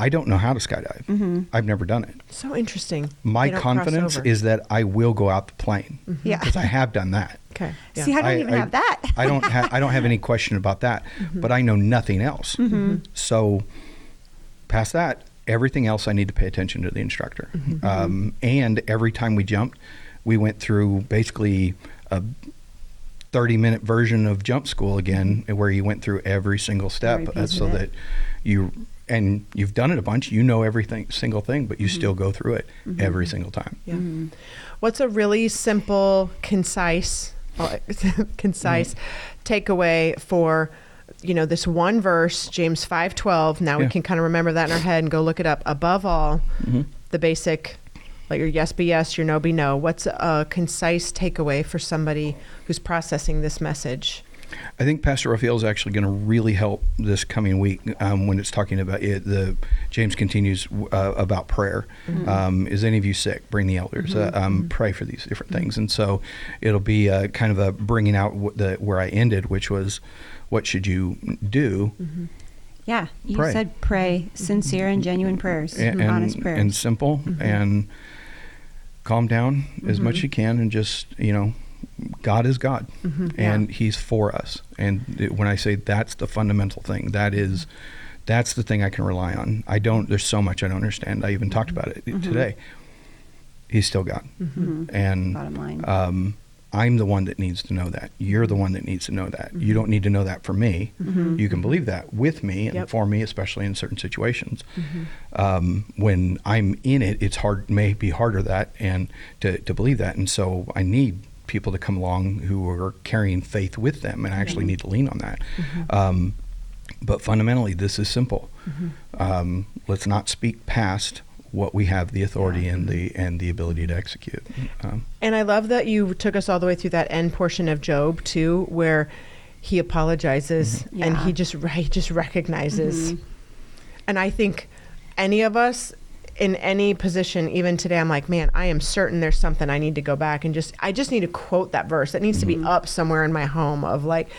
S2: I don't know how to skydive. I've never done it.
S1: So interesting.
S2: My
S1: They don't cross
S2: confidence
S1: over.
S2: is that I will go out the plane.
S3: Yeah.
S2: Because I have done that.
S1: Okay. Yeah.
S3: See, I don't even have that.
S2: I don't have any question about that, but I know nothing else. So past that, everything else I need to pay attention to the instructor. And every time we jumped, we went through basically a 30-minute version of jump school again, where you went through every single step,
S3: Every piece
S2: so
S3: of
S2: that
S3: it.
S2: you've done it a bunch, you know single thing, but you still go through it every single time.
S1: Yeah. What's a really simple, concise takeaway for, this one verse, James 5:12? Now we can kind of remember that in our head and go look it up. Above all, the basic, let your yes be yes, your no be no. What's a concise takeaway for somebody who's processing this message?
S2: I think Pastor Raphael is actually going to really help this coming week when it's talking about it. James continues about prayer. Is any of you sick? Bring the elders. Pray for these different things. And so it'll be kind of a bringing out where I ended, which was, what should you do?
S3: Yeah, you
S2: Pray.
S3: said pray, sincere and genuine prayers, honest prayers.
S2: And simple, and calm down as much as you can, and just, God is God, and He's for us. And when I say that's the fundamental thing, that's the thing I can rely on. There's so much I don't understand. I even talked about it today. He's still God. And
S3: Bottom line.
S2: I'm the one that needs to know that. You're the one that needs to know that. You don't need to know that for me. You can believe that with me and for me, especially in certain situations. When I'm in it, it's may be harder to believe that. And so I need people to come along who are carrying faith with them, and I actually need to lean on that. But fundamentally, this is simple. Let's not speak past what we have the authority and the ability to execute.
S1: And I love that you took us all the way through that end portion of Job too, where he apologizes and he just recognizes. And I think any of us in any position, even today, I'm like, man, I am certain there's something I need to go back and I just need to quote that verse. It needs to be up somewhere in my home of like,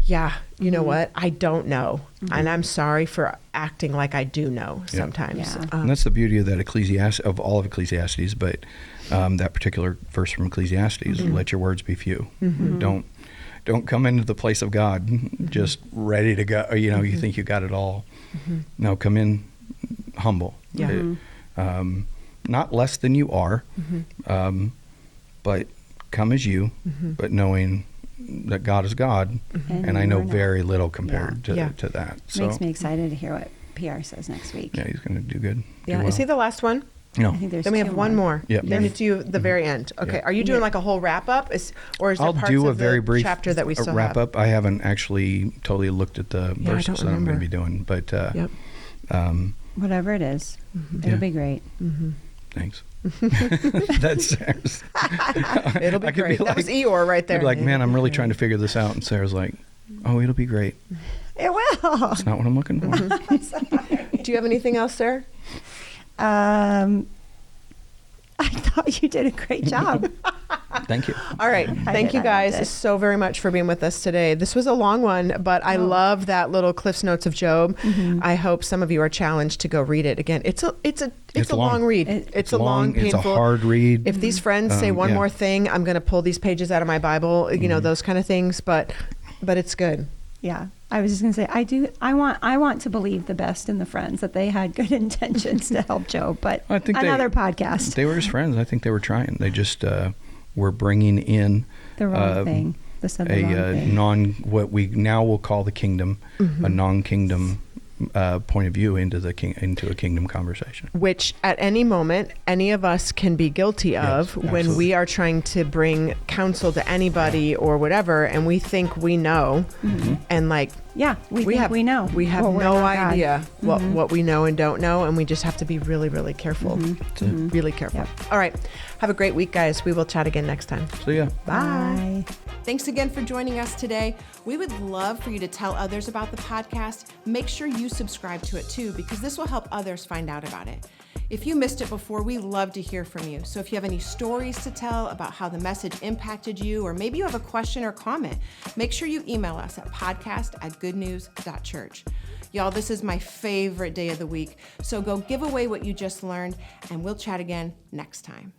S1: yeah, you know what? I don't know. And I'm sorry for acting like I do know sometimes.
S3: Yeah.
S2: And that's the beauty of that of all of Ecclesiastes, but that particular verse from Ecclesiastes, let your words be few. Don't come into the place of God just ready to go. You think you got it all. No, come in humble. Not less than you are, but come as you, but knowing that God is God, and I know very little compared to that. So
S3: Makes me excited to hear what PR says next week.
S2: yeah, he's going to do good.
S1: Yeah. Is he the last one?
S2: No.
S3: I think there's
S1: Then we have
S3: two
S1: one more.
S2: Yep.
S1: Then it's you at the very end. Okay.
S2: Yeah.
S1: Are you doing like a whole wrap up? Or is there
S2: I'll
S1: parts
S2: do a
S1: of
S2: very
S1: the
S2: brief
S1: chapter that we still
S2: wrap
S1: have?
S2: up. I haven't actually totally looked at the
S1: Yeah, I
S2: verses
S1: don't
S2: that I'm going to
S1: remember.
S2: be doing, but
S3: Whatever it is, it'll be great.
S2: thanks. That's Sarah's.
S1: It'll be
S2: I could
S1: great.
S2: be
S1: That was
S2: like-
S1: Eeyore right
S2: I'd
S1: there.
S2: be like, man, I'm really trying to figure this out, and Sarah's like, oh, it'll be great.
S3: It will.
S2: That's not what I'm looking for.
S1: Do you have anything else, Sarah?
S3: I thought you did a great job.
S2: Thank you.
S1: All right. Thank you
S3: I
S1: guys
S3: loved it.
S1: so very much for being with us today. This was a long one, but I love that little Cliff's Notes of Job. I hope some of you are challenged to go read it again. It's a
S2: It's
S1: long
S2: long.
S1: read. It's a long,
S2: It's
S1: painful.
S2: a hard read.
S1: If these friends say one
S2: yeah.
S1: more thing, I'm going to pull these pages out of my Bible, those kind of things, but it's good.
S3: Yeah, I was just gonna say I want to believe the best in the friends, that they had good intentions to help Joe, but
S2: I think
S3: another podcast.
S2: They were his friends. I think they were trying. They just were bringing in
S3: The wrong thing. They said the wrong thing.
S2: what we now will call the kingdom, a non-kingdom point of view into a kingdom conversation.
S1: Which at any moment, any of us can be guilty of when
S2: absolutely.
S1: we are trying to bring counsel to anybody or whatever, and we think we know, and like,
S3: Yeah, we think we know.
S1: We have
S3: Well, we're
S1: no
S3: not God.
S1: idea what we know and don't know, and we just have to be really, really careful. Really careful.
S3: Yep.
S1: All right. Have a great week, guys. We will chat again next time.
S2: So yeah.
S3: Bye.
S1: Thanks again for joining us today. We would love for you to tell others about the podcast. Make sure you subscribe to it too, because this will help others find out about it. If you missed it before, we love to hear from you. So if you have any stories to tell about how the message impacted you, or maybe you have a question or comment, make sure you email us at podcast@goodnews.church. Y'all, this is my favorite day of the week. So go give away what you just learned, and we'll chat again next time.